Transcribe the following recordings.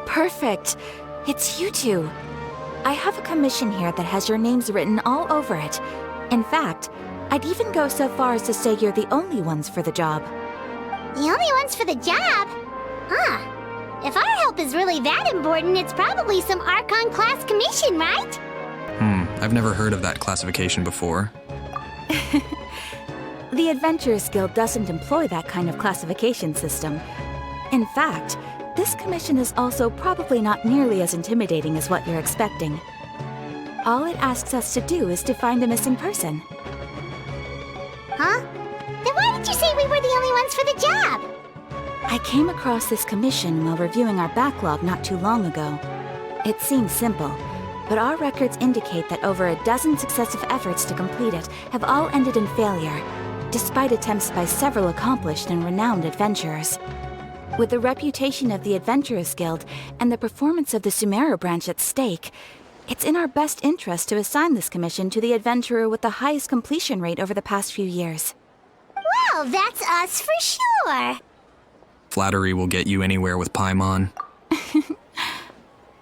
Perfect. It's you two. I have a commission here that has your names written all over it. In fact, I'd even go so far as to say you're the only ones for the job. The only ones for the job? Huh. If our help is really that important, it's probably some Archon class commission, right? I've never heard of that classification before. The Adventurers Guild doesn't employ that kind of classification system. In fact, this commission is also probably not nearly as intimidating as what you're expecting. All it asks us to do is to find a missing person. Huh? Then why did you say we were the only ones for the job? I came across this commission while reviewing our backlog not too long ago. It seems simple, but our records indicate that over a dozen successive efforts to complete it have all ended in failure, despite attempts by several accomplished and renowned adventurers. With the reputation of the Adventurers Guild and the performance of the Sumeru branch at stake, it's in our best interest to assign this commission to the adventurer with the highest completion rate over the past few years. Well, that's us for sure. Flattery will get you anywhere with Paimon.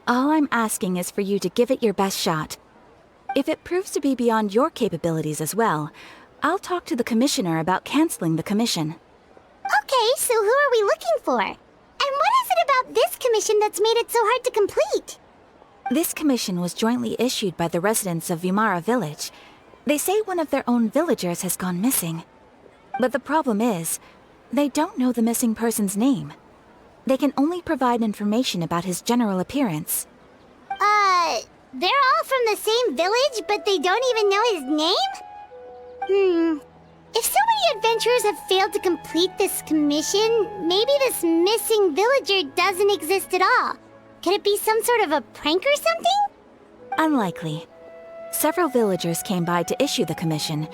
All I'm asking is for you to give it your best shot. If it proves to be beyond your capabilities as well, I'll talk to the commissioner about canceling the commission. Okay, so who are we looking for? And what is it about this commission that's made it so hard to complete? This commission was jointly issued by the residents of Vimara Village. They say one of their own villagers has gone missing. But the problem is, they don't know the missing person's name. They can only provide information about his general appearance. They're all from the same village, but they don't even know his name? If so many adventurers have failed to complete this commission, maybe this missing villager doesn't exist at all. Could it be some sort of a prank or something? Unlikely. Several villagers came by to issue the commission,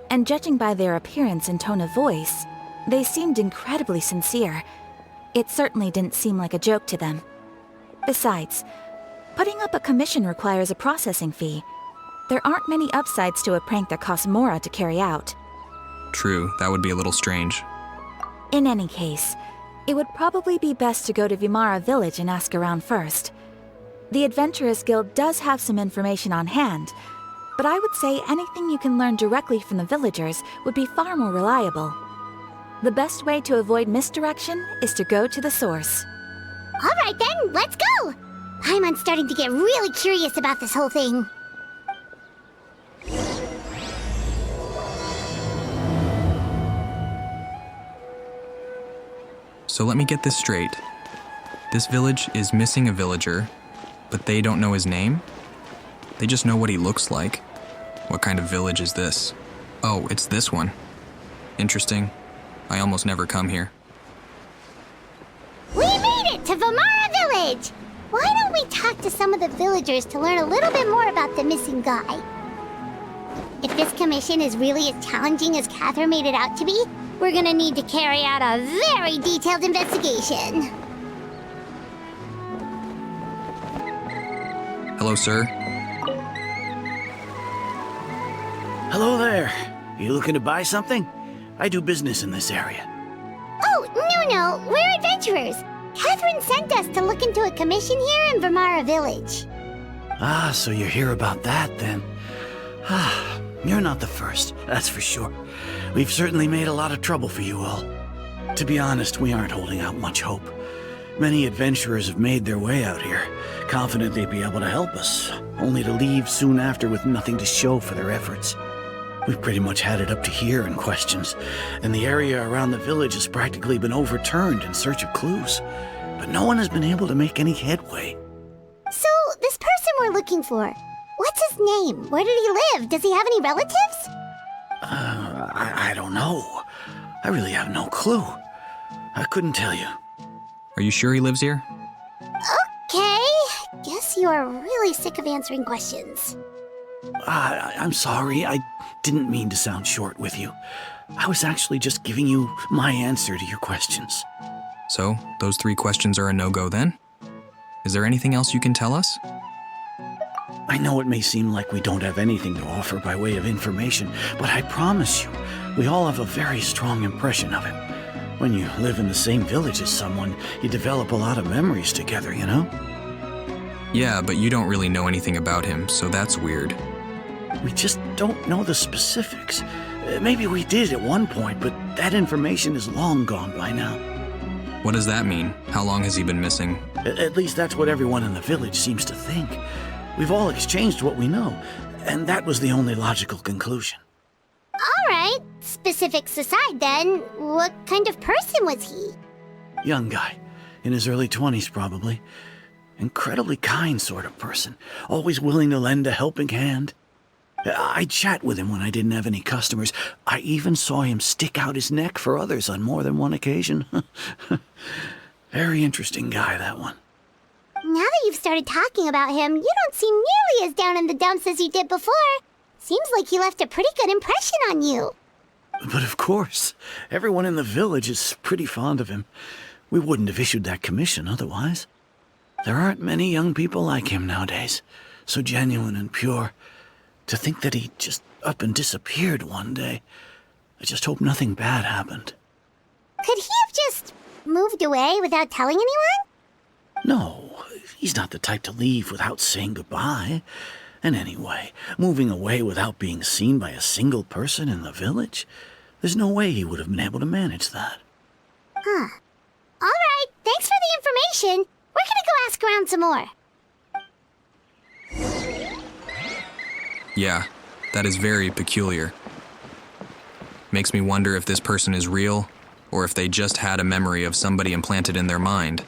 and judging by their appearance and tone of voice, they seemed incredibly sincere. It certainly didn't seem like a joke to them. Besides, putting up a commission requires a processing fee. There aren't many upsides to a prank that costs Mora to carry out. True, that would be a little strange. In any case, it would probably be best to go to Vimara Village and ask around first. The Adventurers Guild does have some information on hand, but I would say anything you can learn directly from the villagers would be far more reliable. The best way to avoid misdirection is to go to the source. All right then, let's go! I'm starting to get really curious about this whole thing. So let me get this straight. This village is missing a villager, but they don't know his name? They just know what he looks like. What kind of village is this? Oh, it's this one. Interesting. I almost never come here. We made it to Vimara Village! Why don't we talk to some of the villagers to learn a little bit more about the missing guy? If this commission is really as challenging as Catherine made it out to be, we're gonna need to carry out a very detailed investigation. Hello, sir. Hello there. You looking to buy something? I do business in this area. Oh, no, we're adventurers. Catherine sent us to look into a commission here in Vimara Village. Ah, so you're here about that, then. Ah, you're not the first, that's for sure. We've certainly made a lot of trouble for you all. To be honest, we aren't holding out much hope. Many adventurers have made their way out here, confident they'd be able to help us, only to leave soon after with nothing to show for their efforts. We've pretty much had it up to here in questions, and the area around the village has practically been overturned in search of clues. But no one has been able to make any headway. So, this person we're looking for, what's his name? Where did he live? Does he have any relatives? I don't know. I really have no clue. I couldn't tell you. Are you sure he lives here? Okay, guess you are really sick of answering questions. I'm sorry, I didn't mean to sound short with you. I was actually just giving you my answer to your questions. So, those 3 questions are a no-go then? Is there anything else you can tell us? I know it may seem like we don't have anything to offer by way of information, but I promise you, we all have a very strong impression of him. When you live in the same village as someone, you develop a lot of memories together, you know? Yeah, but you don't really know anything about him, so that's weird. We just don't know the specifics. Maybe we did at one point, but that information is long gone by now. What does that mean? How long has he been missing? At least that's what everyone in the village seems to think. We've all exchanged what we know, and that was the only logical conclusion. Alright, specifics aside then, what kind of person was he? Young guy, in his early 20s probably. Incredibly kind sort of person, always willing to lend a helping hand. I'd chat with him when I didn't have any customers. I even saw him stick out his neck for others on more than one occasion. Very interesting guy, that one. Now that you've started talking about him, you don't seem nearly as down in the dumps as you did before. Seems like he left a pretty good impression on you. But of course, everyone in the village is pretty fond of him. We wouldn't have issued that commission otherwise. There aren't many young people like him nowadays, so genuine and pure. To think that he just up and disappeared one day. I just hope nothing bad happened. Could he have just moved away without telling anyone? No, he's not the type to leave without saying goodbye. And anyway, moving away without being seen by a single person in the village? There's no way he would have been able to manage that. Huh. Alright, thanks for the information. We're gonna go ask around some more. Yeah, that is very peculiar. Makes me wonder if this person is real, or if they just had a memory of somebody implanted in their mind.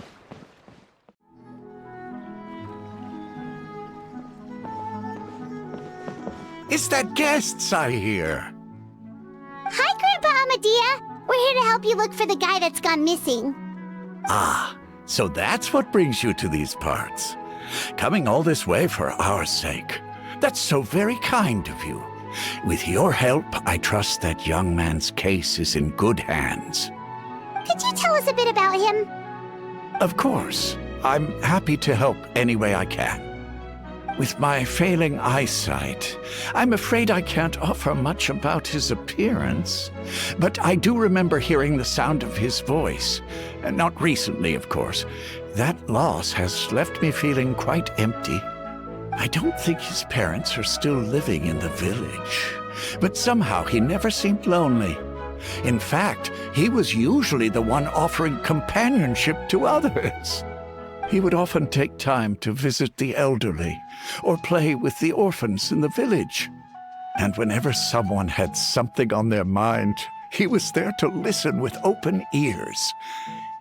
It's that guests I hear. Hi, Grandpa Amadea. We're here to help you look for the guy that's gone missing. Ah, so that's what brings you to these parts. Coming all this way for our sake. That's so very kind of you. With your help, I trust that young man's case is in good hands. Could you tell us a bit about him? Of course. I'm happy to help any way I can. With my failing eyesight, I'm afraid I can't offer much about his appearance. But I do remember hearing the sound of his voice. Not recently, of course. That loss has left me feeling quite empty. I don't think his parents are still living in the village. But somehow he never seemed lonely. In fact, he was usually the one offering companionship to others. He would often take time to visit the elderly or play with the orphans in the village. And whenever someone had something on their mind, he was there to listen with open ears.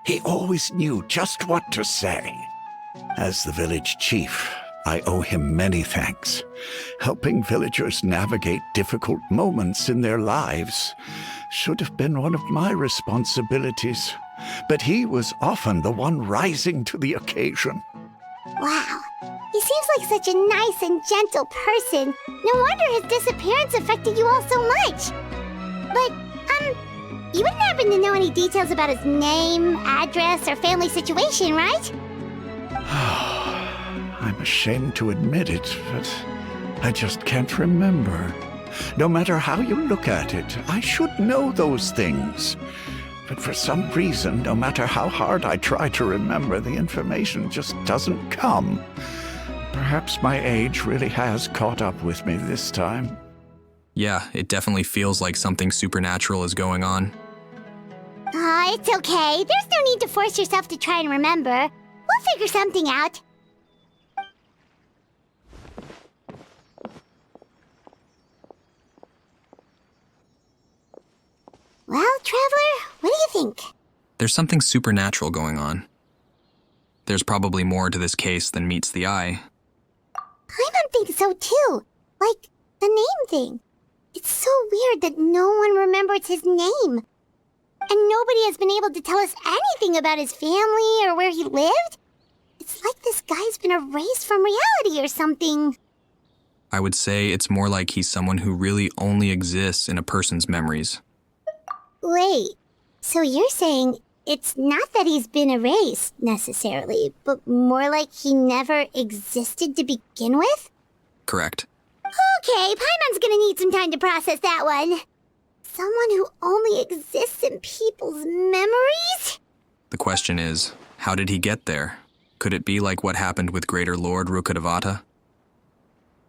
He always knew just what to say. As the village chief, I owe him many thanks. Helping villagers navigate difficult moments in their lives should have been one of my responsibilities. But he was often the one rising to the occasion. Wow. He seems like such a nice and gentle person. No wonder his disappearance affected you all so much. But, you wouldn't happen to know any details about his name, address, or family situation, right? I'm ashamed to admit it, but I just can't remember. No matter how you look at it, I should know those things. But for some reason, no matter how hard I try to remember, the information just doesn't come. Perhaps my age really has caught up with me this time. Yeah, it definitely feels like something supernatural is going on. It's okay. There's no need to force yourself to try and remember. We'll figure something out. Well, Traveler, what do you think? There's something supernatural going on. There's probably more to this case than meets the eye. Paimon thinks so too. Like, the name thing. It's so weird that no one remembers his name. And nobody has been able to tell us anything about his family or where he lived. It's like this guy's been erased from reality or something. I would say it's more like he's someone who really only exists in a person's memories. Wait, so you're saying it's not that he's been erased, necessarily, but more like he never existed to begin with? Correct. Okay, Paimon's gonna need some time to process that one. Someone who only exists in people's memories? The question is, how did he get there? Could it be like what happened with Greater Lord Rukkhadevata?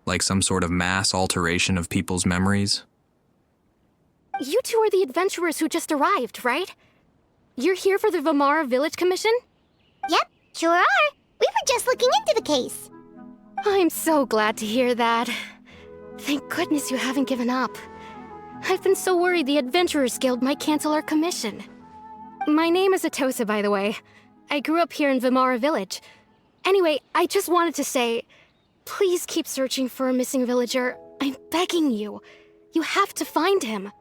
Like some sort of mass alteration of people's memories? You two are the adventurers who just arrived, right? You're here for the Vamara Village Commission? Yep, sure are. We were just looking into the case. I'm so glad to hear that. Thank goodness you haven't given up. I've been so worried the Adventurers Guild might cancel our commission. My name is Atosa, by the way. I grew up here in Vamara Village. Anyway, I just wanted to say, please keep searching for a missing villager. I'm begging you. You have to find him.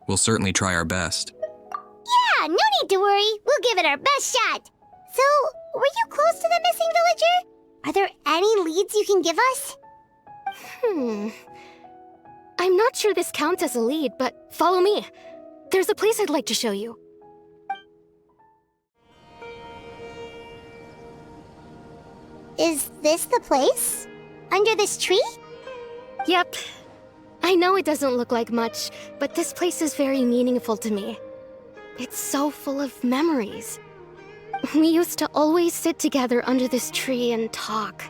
We'll certainly try our best. Yeah, no need to worry. We'll give it our best shot. So, were you close to the missing villager? Are there any leads you can give us? I'm not sure this counts as a lead, but follow me. There's a place I'd like to show you. Is this the place? Under this tree? Yep. I know it doesn't look like much, but this place is very meaningful to me. It's so full of memories. We used to always sit together under this tree and talk.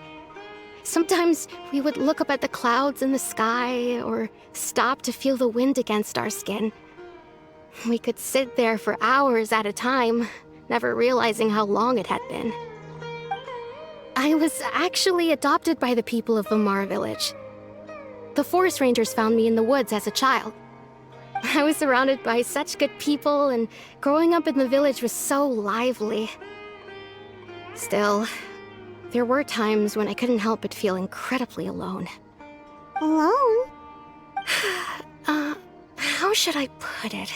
Sometimes we would look up at the clouds in the sky, or stop to feel the wind against our skin. We could sit there for hours at a time, never realizing how long it had been. I was actually adopted by the people of Vamara Village. The forest rangers found me in the woods as a child. I was surrounded by such good people, and growing up in the village was so lively. Still, there were times when I couldn't help but feel incredibly alone. Alone? How should I put it?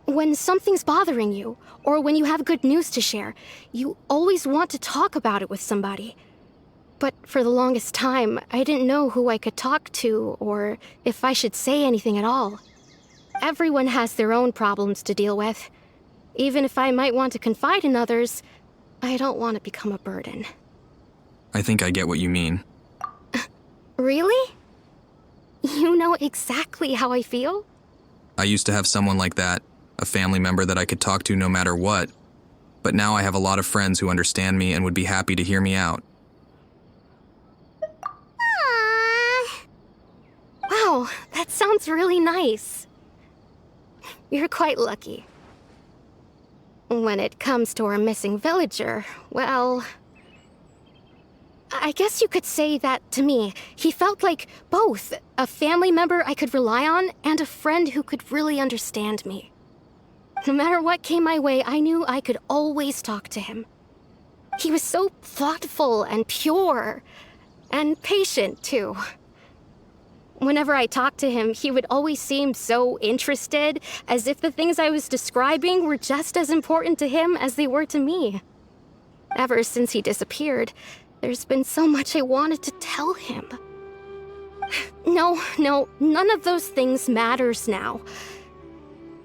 When something's bothering you, or when you have good news to share, you always want to talk about it with somebody. But for the longest time, I didn't know who I could talk to, or if I should say anything at all. Everyone has their own problems to deal with. Even if I might want to confide in others, I don't want to become a burden. I think I get what you mean. Really? You know exactly how I feel? I used to have someone like that, a family member that I could talk to no matter what. But now I have a lot of friends who understand me and would be happy to hear me out. Aww. Wow, that sounds really nice. You're quite lucky. When it comes to our missing villager, well, I guess you could say that to me. He felt like both a family member I could rely on and a friend who could really understand me. No matter what came my way, I knew I could always talk to him. He was so thoughtful and pure, and patient, too. Whenever I talked to him, he would always seem so interested, as if the things I was describing were just as important to him as they were to me. Ever since he disappeared, there's been so much I wanted to tell him. No, none of those things matters now.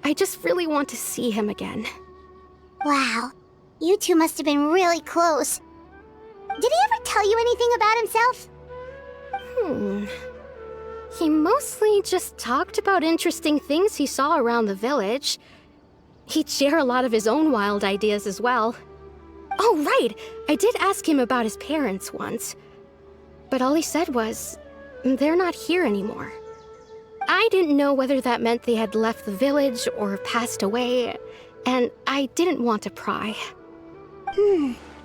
I just really want to see him again. Wow, you two must have been really close. Did he ever tell you anything about himself? He mostly just talked about interesting things he saw around the village. He'd share a lot of his own wild ideas as well. Oh, right! I did ask him about his parents once. But all he said was, they're not here anymore. I didn't know whether that meant they had left the village or passed away, and I didn't want to pry.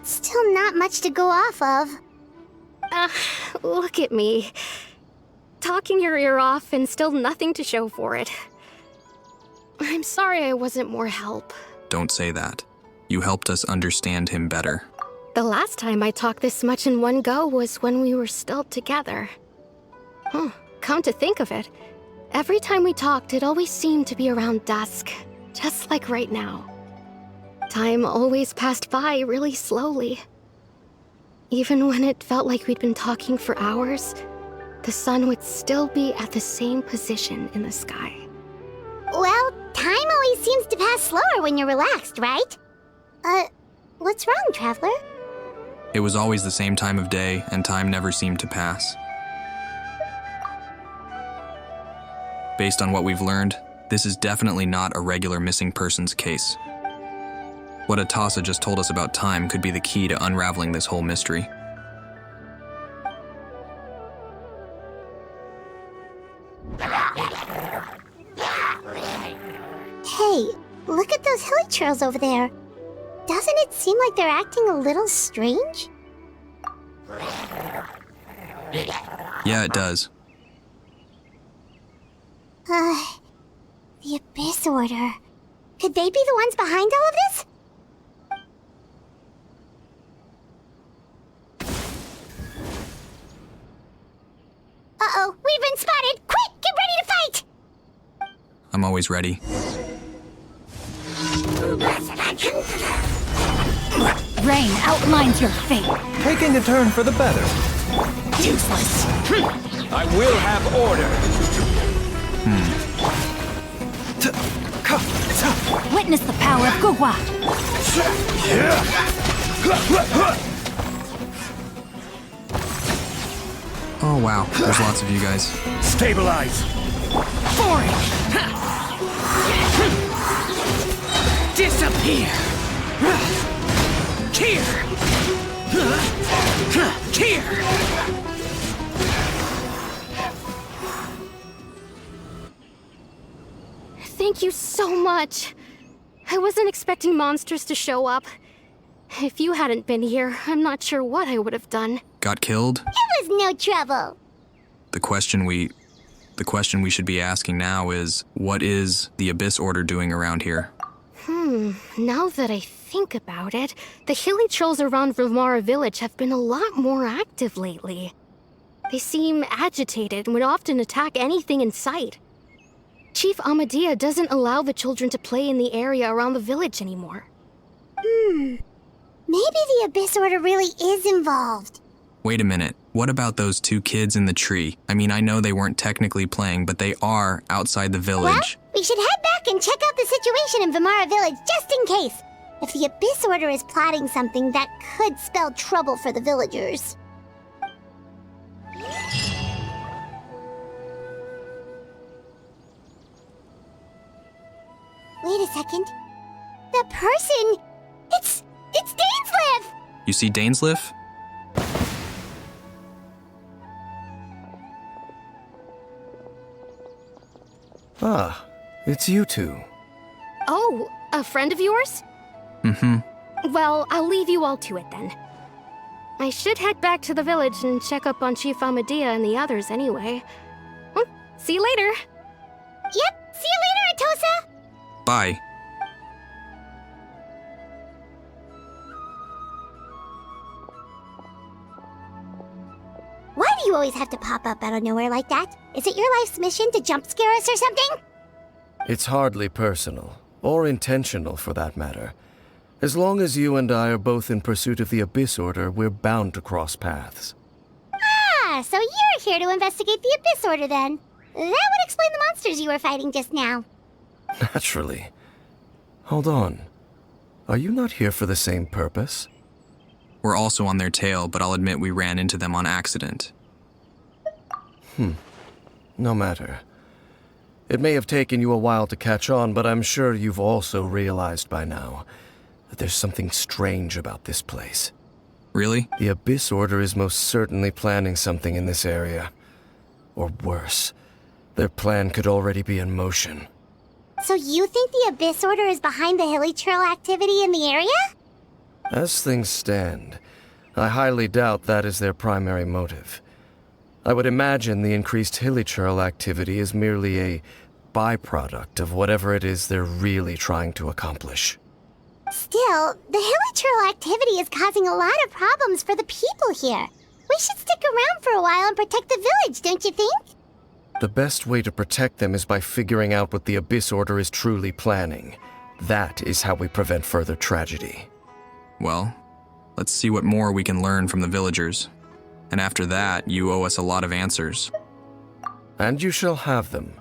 Still not much to go off of. Look at me. Talking your ear off and still nothing to show for it. I'm sorry I wasn't more help. Don't say that. You helped us understand him better. The last time I talked this much in one go was when we were still together. Come to think of it, every time we talked, it always seemed to be around dusk, just like right now. Time always passed by really slowly. Even when it felt like we'd been talking for hours, the sun would still be at the same position in the sky. Well, time always seems to pass slower when you're relaxed, right? What's wrong, Traveler? It was always the same time of day, and time never seemed to pass. Based on what we've learned, this is definitely not a regular missing persons case. What Atasa just told us about time could be the key to unraveling this whole mystery. Hey, look at those hilly trails over there. Doesn't it seem like they're acting a little strange? Yeah, it does. The Abyss Order. Could they be the ones behind all of this? Uh-oh, we've been spotted! Quick, get ready to fight! I'm always ready. Rain outlines your fate. Taking a turn for the better. Useless. I will have order. Witness the power of Gugwa. Oh wow, there's lots of you guys. Stabilize. Forage. Disappear. Cheer. Cheer. Thank you so much. I wasn't expecting monsters to show up. If you hadn't been here, I'm not sure what I would have done. Got killed? It was no trouble. The question we should be asking now is, what is the Abyss Order doing around here? Now that I think about it, the hilly trolls around Vimara village have been a lot more active lately. They seem agitated and would often attack anything in sight. Chief Amadea doesn't allow the children to play in the area around the village anymore. Maybe the Abyss Order really is involved. Wait a minute, what about those two kids in the tree? I mean, I know they weren't technically playing, but they are outside the village. Well, we should head back and check out the situation in Vimara village just in case. If the Abyss Order is plotting something, that could spell trouble for the villagers. Wait a second. That person... It's Dainsleif! You see Dainsleif? Ah, it's you two. Oh, a friend of yours? Mm-hmm. Well, I'll leave you all to it then. I should head back to the village and check up on Chief Amadea and the others anyway. See you later. Yep, see you later, Atosa! Bye. Why do you always have to pop up out of nowhere like that? Is it your life's mission to jump scare us or something? It's hardly personal, or intentional for that matter. As long as you and I are both in pursuit of the Abyss Order, we're bound to cross paths. Ah, so you're here to investigate the Abyss Order then. That would explain the monsters you were fighting just now. Naturally. Hold on. Are you not here for the same purpose? We're also on their tail, but I'll admit we ran into them on accident. No matter. It may have taken you a while to catch on, but I'm sure you've also realized by now that there's something strange about this place. Really? The Abyss Order is most certainly planning something in this area. Or worse, their plan could already be in motion. So you think the Abyss Order is behind the hilly trail activity in the area? As things stand, I highly doubt that is their primary motive. I would imagine the increased hilly trail activity is merely a byproduct of whatever it is they're really trying to accomplish. Still, the hilly trail activity is causing a lot of problems for the people here. We should stick around for a while and protect the village, don't you think? The best way to protect them is by figuring out what the Abyss Order is truly planning. That is how we prevent further tragedy. Well, let's see what more we can learn from the villagers. And after that, you owe us a lot of answers. And you shall have them.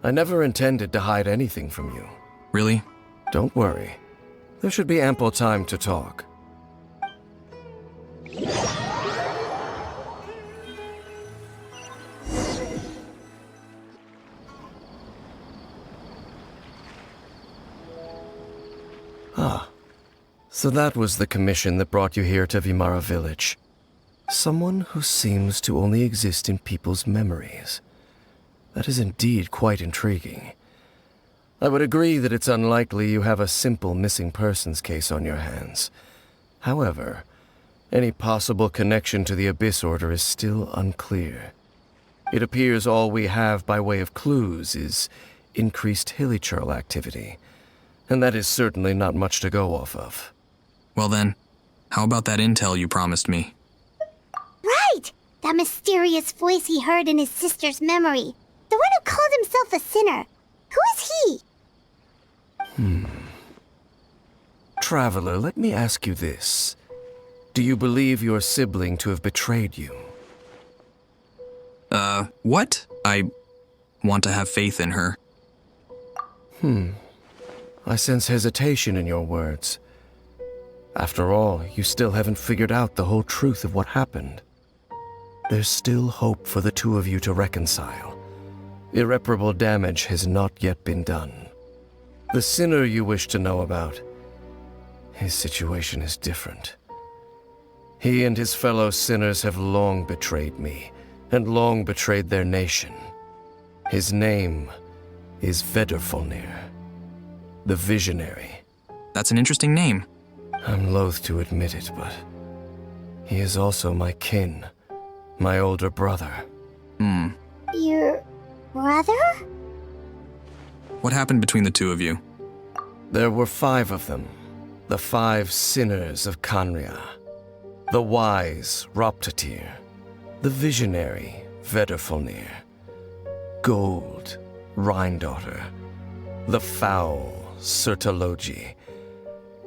I never intended to hide anything from you. Really? Don't worry. There should be ample time to talk. So that was the commission that brought you here to Vimara Village. Someone who seems to only exist in people's memories. That is indeed quite intriguing. I would agree that it's unlikely you have a simple missing persons case on your hands. However, any possible connection to the Abyss Order is still unclear. It appears all we have by way of clues is increased hilichurl activity, and that is certainly not much to go off of. Well then, how about that intel you promised me? Right! That mysterious voice he heard in his sister's memory. The one who called himself a sinner. Who is he? Traveler, let me ask you this. Do you believe your sibling to have betrayed you? What? I want to have faith in her. I sense hesitation in your words. After all, you still haven't figured out the whole truth of what happened. There's still hope for the two of you to reconcile. Irreparable damage has not yet been done. The sinner you wish to know about, his situation is different. He and his fellow sinners have long betrayed me, and long betrayed their nation. His name is Vedrfolnir, the Visionary. That's an interesting name. I'm loath to admit it, but he is also my kin, my older brother. Your brother? What happened between the two of you? There were 5 of them, the 5 sinners of Kanria. The wise Roptatir, the visionary Vedrfolnir, Gold Rhindaughter, the foul Sertologi,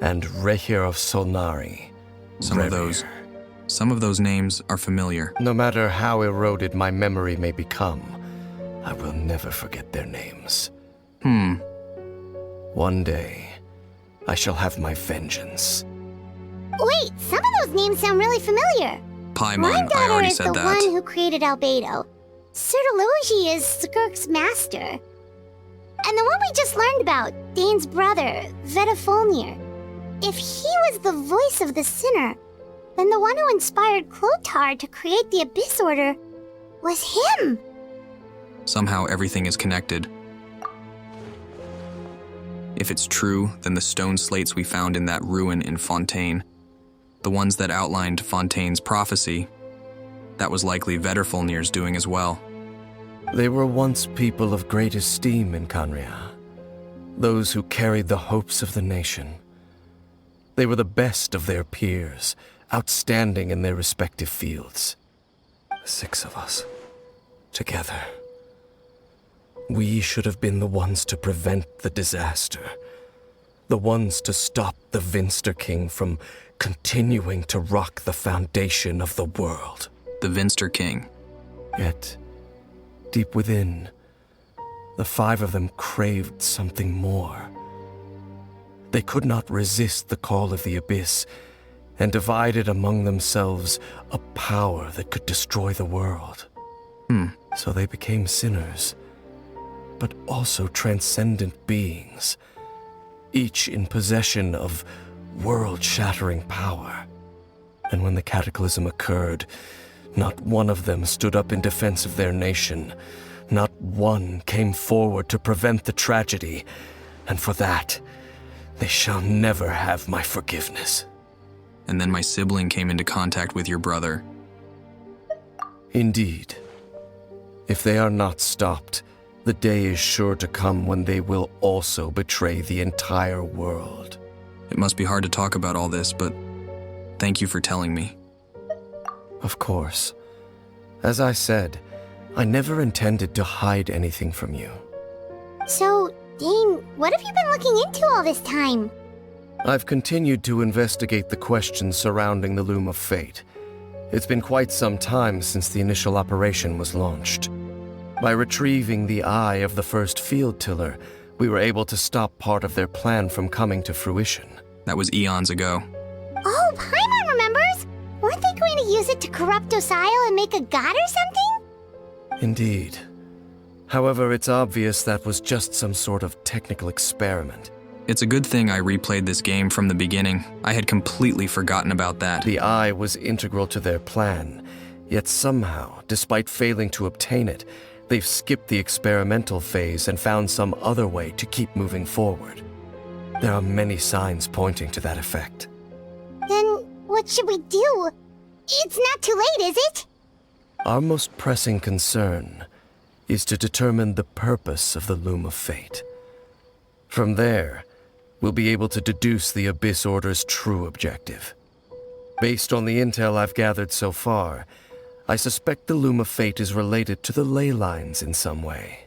and Rehir of Solnari. Some of those names are familiar. No matter how eroded my memory may become, I will never forget their names. One day, I shall have my vengeance. Wait, some of those names sound really familiar. Paimon, I already said the that. one who created Albedo. Sertologi is Skirk's master. And the one we just learned about, Dane's brother, Vedrfolnir. If he was the voice of the sinner, then the one who inspired Clothar to create the Abyss Order was him. Somehow everything is connected. If it's true, then the stone slates we found in that ruin in Fontaine, the ones that outlined Fontaine's prophecy, that was likely Vedrfolnir's doing as well. They were once people of great esteem in Kanria, those who carried the hopes of the nation. They were the best of their peers, outstanding in their respective fields. 6 of us, together. We should have been the ones to prevent the disaster, the ones to stop the Vinster King from continuing to rock the foundation of the world. The Vinster King. Yet, deep within, the 5 of them craved something more. They could not resist the call of the Abyss, and divided among themselves a power that could destroy the world. So they became sinners, but also transcendent beings, each in possession of world-shattering power. And when the cataclysm occurred, not one of them stood up in defense of their nation. Not one came forward to prevent the tragedy, and for that, they shall never have my forgiveness. And then my sibling came into contact with your brother. Indeed. If they are not stopped, the day is sure to come when they will also betray the entire world. It must be hard to talk about all this, but thank you for telling me. Of course. As I said, I never intended to hide anything from you. So, Dane, what have you been looking into all this time? I've continued to investigate the questions surrounding the Loom of Fate. It's been quite some time since the initial operation was launched. By retrieving the eye of the first field tiller, we were able to stop part of their plan from coming to fruition. That was eons ago. Oh, Paimon remembers! Weren't they going to use it to corrupt Osial and make a god or something? Indeed. However, it's obvious that was just some sort of technical experiment. It's a good thing I replayed this game from the beginning. I had completely forgotten about that. The eye was integral to their plan, yet somehow, despite failing to obtain it, they've skipped the experimental phase and found some other way to keep moving forward. There are many signs pointing to that effect. Then what should we do? It's not too late, is it? Our most pressing concern is to determine the purpose of the Loom of Fate. From there, we'll be able to deduce the Abyss Order's true objective. Based on the intel I've gathered so far, I suspect the Loom of Fate is related to the ley lines in some way.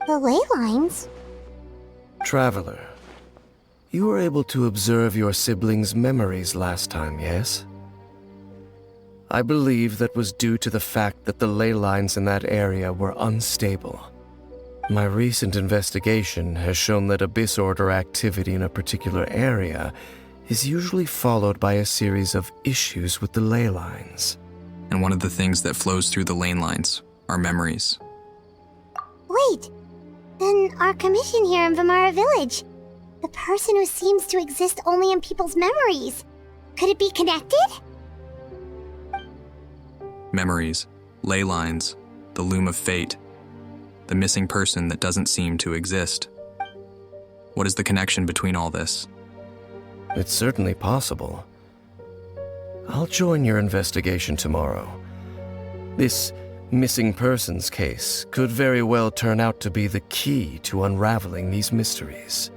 The ley lines? Traveler, you were able to observe your siblings' memories last time, yes? I believe that was due to the fact that the ley lines in that area were unstable. My recent investigation has shown that Abyss Order activity in a particular area is usually followed by a series of issues with the ley lines. And one of the things that flows through the lane lines are memories. Wait, then our commission here in Vamara Village, the person who seems to exist only in people's memories, could it be connected? Memories, ley lines, the Loom of Fate, the missing person that doesn't seem to exist. What is the connection between all this? It's certainly possible. I'll join your investigation tomorrow. This missing persons case could very well turn out to be the key to unraveling these mysteries.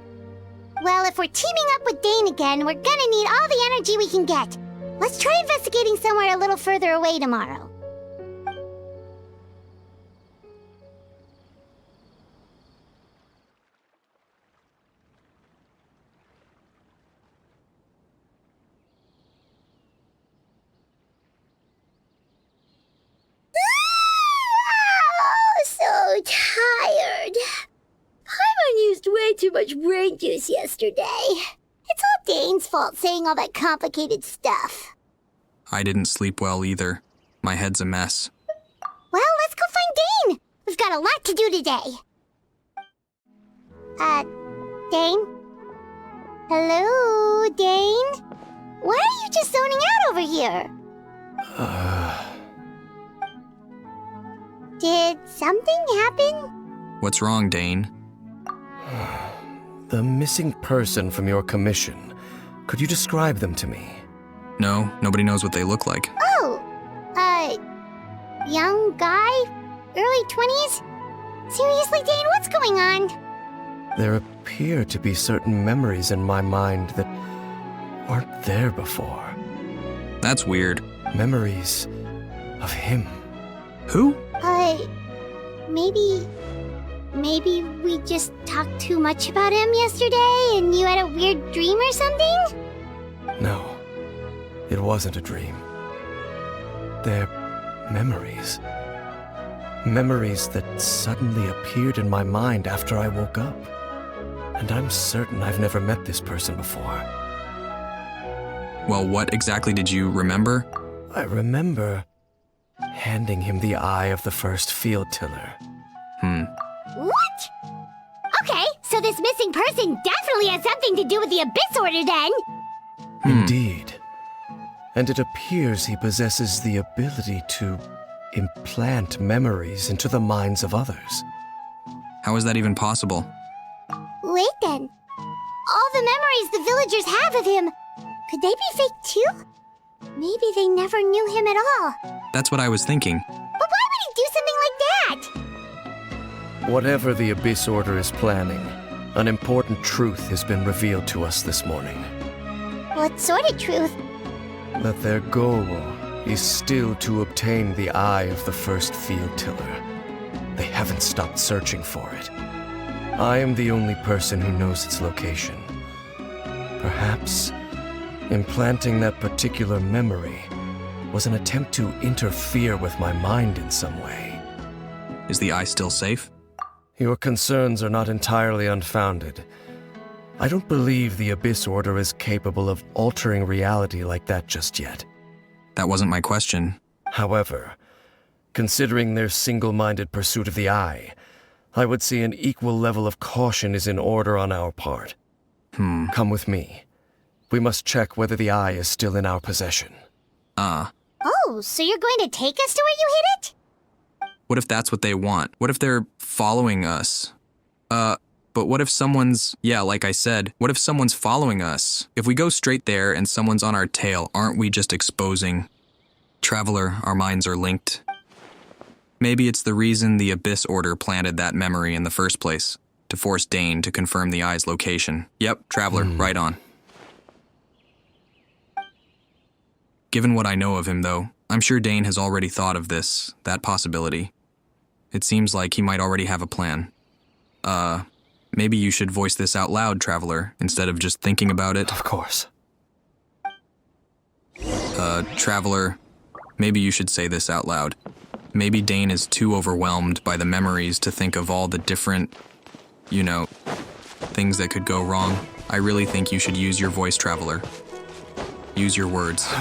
Well, if we're teaming up with Dane again, we're gonna need all the energy we can get. Let's try investigating somewhere a little further away tomorrow. So tired. Paimon used way too much brain juice yesterday. It's all Dane's fault saying all that complicated stuff. I didn't sleep well either. My head's a mess. Well, let's go find Dane. We've got a lot to do today. Dane? Hello, Dane? Why are you just zoning out over here? Did something happen? What's wrong, Dane? The missing person from your commission. Could you describe them to me? No, nobody knows what they look like. Oh, young guy? Early 20s? Seriously, Dane, what's going on? There appear to be certain memories in my mind that weren't there before. That's weird. Memories of him. Who? Maybe we just talked too much about him yesterday and you had a weird dream or something? No, it wasn't a dream. They're memories. Memories that suddenly appeared in my mind after I woke up. And I'm certain I've never met this person before. Well, what exactly did you remember? I remember handing him the eye of the first field tiller. What? Okay, so this missing person definitely has something to do with the Abyss Order then. Indeed. And it appears he possesses the ability to implant memories into the minds of others. How is that even possible? Wait then. All the memories the villagers have of him, could they be fake too? Maybe they never knew him at all. That's what I was thinking. But why would he do something like that? Whatever the Abyss Order is planning, an important truth has been revealed to us this morning. What sort of truth? That their goal is still to obtain the eye of the first field tiller. They haven't stopped searching for it. I am the only person who knows its location. Perhaps implanting that particular memory was an attempt to interfere with my mind in some way. Is the eye still safe? Your concerns are not entirely unfounded. I don't believe the Abyss Order is capable of altering reality like that just yet. That wasn't my question. However, considering their single-minded pursuit of the eye, I would say an equal level of caution is in order on our part. Come with me. We must check whether the eye is still in our possession. Oh, so you're going to take us to where you hid it? What if that's what they want? What if they're following us? But what if someone's, yeah, like I said, what if someone's following us? If we go straight there and someone's on our tail, aren't we just exposing? Traveler, our minds are linked. Maybe it's the reason the Abyss Order planted that memory in the first place, to force Dane to confirm the eye's location. Yep, Traveler, right on. Given what I know of him, though, I'm sure Dane has already thought of that possibility. It seems like he might already have a plan. Maybe you should voice this out loud, Traveler, instead of just thinking about it. Of course. Traveler, maybe you should say this out loud. Maybe Dane is too overwhelmed by the memories to think of all the different, things that could go wrong. I really think you should use your voice, Traveler. Use your words.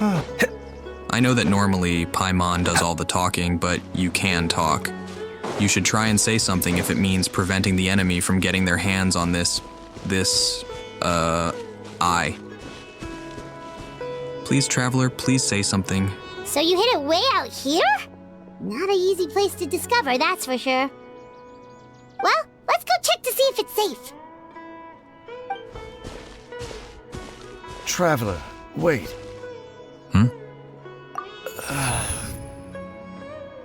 I know that normally Paimon does all the talking, but you can talk. You should try and say something if it means preventing the enemy from getting their hands on this eye. Please, Traveler, please say something. So you hid it way out here? Not an easy place to discover, that's for sure. Well, let's go check to see if it's safe. Traveler, wait.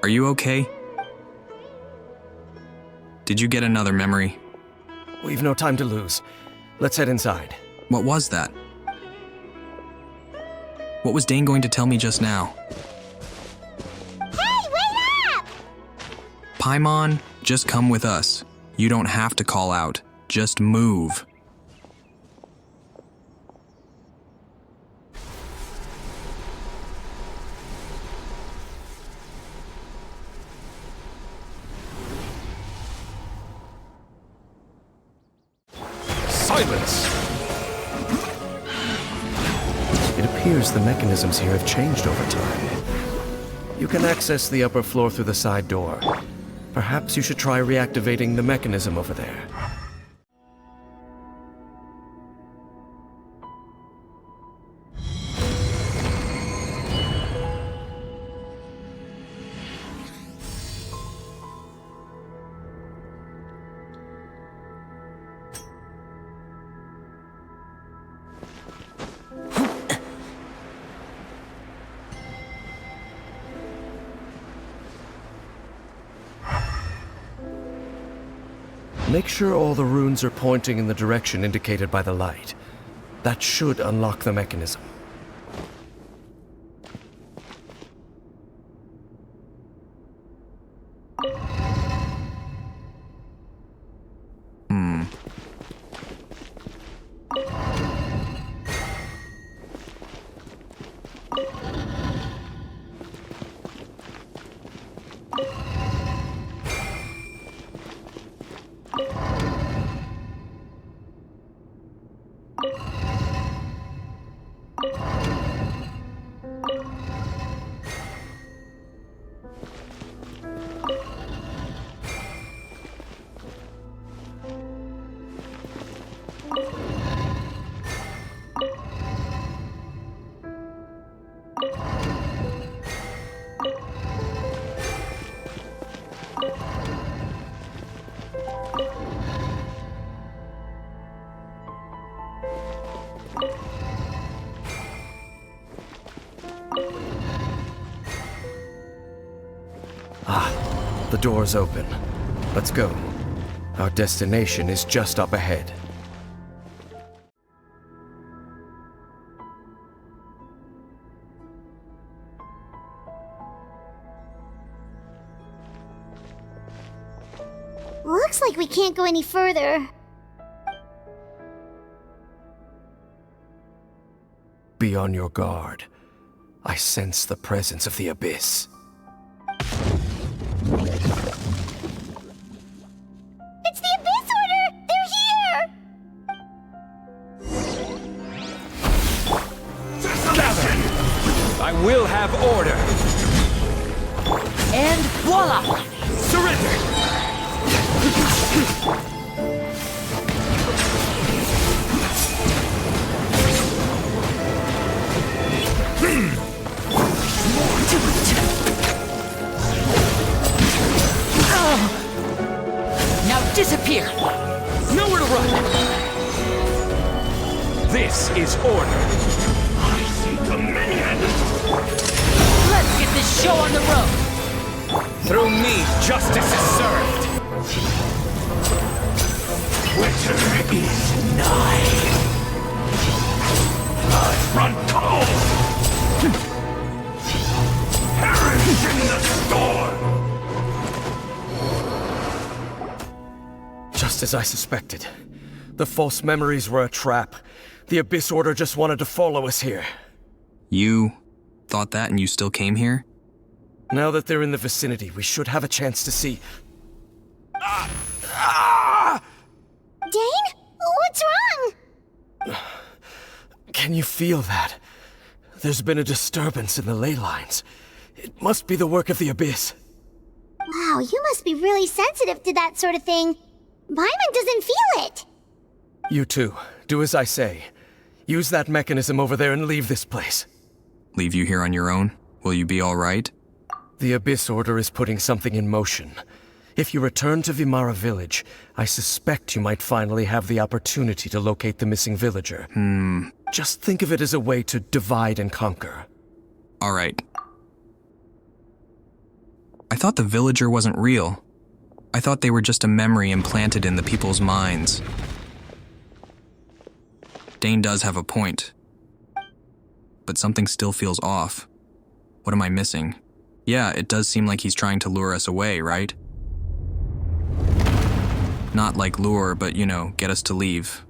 Are you okay? Did you get another memory? We've no time to lose. Let's head inside. What was that? What was Dane going to tell me just now? Hey, wait up! Paimon, just come with us. You don't have to call out. Just move. Silence! It appears the mechanisms here have changed over time. You can access the upper floor through the side door. Perhaps you should try reactivating the mechanism over there. Make sure all the runes are pointing in the direction indicated by the light. That should unlock the mechanism. The door's open. Let's go. Our destination is just up ahead. Looks like we can't go any further. Be on your guard. I sense the presence of the Abyss. It's the Abyss Order! They're here! Gather! I will have order! And voila! Surrender! Disappear! Nowhere to run! This is order. I see dominion! Let's get this show on the road! Through me, justice is served. Winter is nigh. Frontal! Perish in the storm! Just as I suspected. The false memories were a trap. The Abyss Order just wanted to follow us here. You thought that and you still came here? Now that they're in the vicinity, we should have a chance to see... Dane? What's wrong? Can you feel that? There's been a disturbance in the ley lines. It must be the work of the Abyss. Wow, you must be really sensitive to that sort of thing. Paimon doesn't feel it. You too. Do as I say. Use that mechanism over there and leave this place. Leave you here on your own? Will you be all right? The Abyss Order is putting something in motion. If you return to Vimara Village, I suspect you might finally have the opportunity to locate the missing villager. Just think of it as a way to divide and conquer. All right. I thought the villager wasn't real. I thought they were just a memory implanted in the people's minds. Dane does have a point. But something still feels off. What am I missing? Yeah, it does seem like he's trying to lure us away, right? Not like lure, but, you know, get us to leave.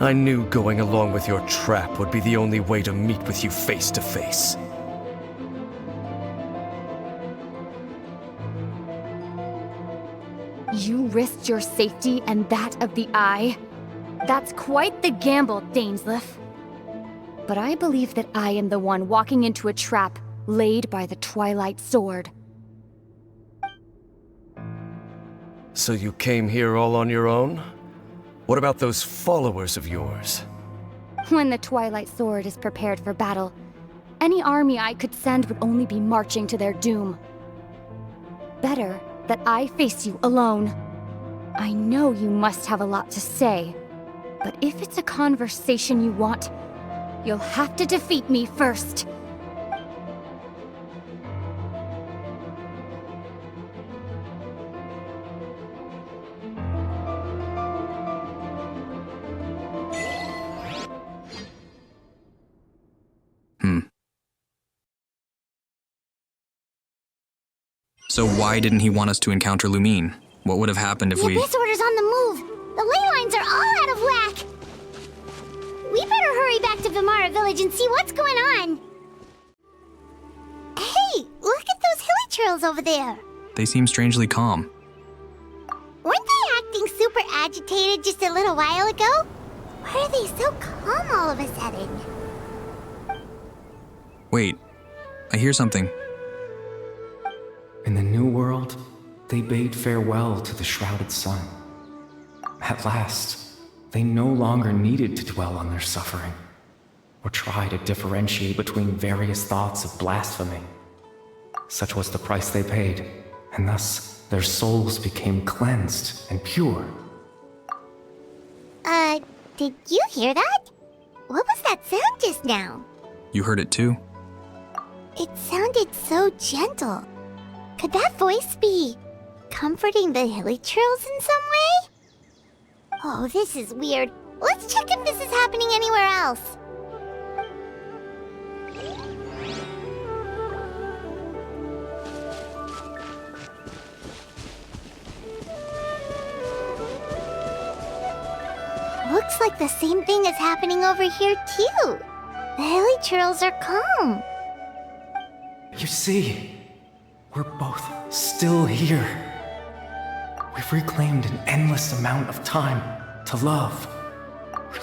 I knew going along with your trap would be the only way to meet with you face to face. You risked your safety and that of the Eye? That's quite the gamble, Dainsleif. But I believe that I am the one walking into a trap laid by the Twilight Sword. So you came here all on your own? What about those followers of yours? When the Twilight Sword is prepared for battle, any army I could send would only be marching to their doom. Better that I face you alone. I know you must have a lot to say, but if it's a conversation you want, you'll have to defeat me first. So why didn't he want us to encounter Lumine? What would have happened if The we... Abyss Order's on the move. The ley lines are all out of whack. We better hurry back to Vimara Village and see what's going on. Hey, look at those hilly trails over there. They seem strangely calm. Weren't they acting super agitated just a little while ago? Why are they so calm all of a sudden? Wait, I hear something. In the new world, they bade farewell to the shrouded sun. At last, they no longer needed to dwell on their suffering, or try to differentiate between various thoughts of blasphemy. Such was the price they paid, and thus their souls became cleansed and pure. Did you hear that? What was that sound just now? You heard it too? It sounded so gentle. Could that voice be comforting the hilly trails in some way? Oh, this is weird. Let's check if this is happening anywhere else. Looks like the same thing is happening over here too. The hilly churls are calm. You see, we're both still here. We've reclaimed an endless amount of time to love.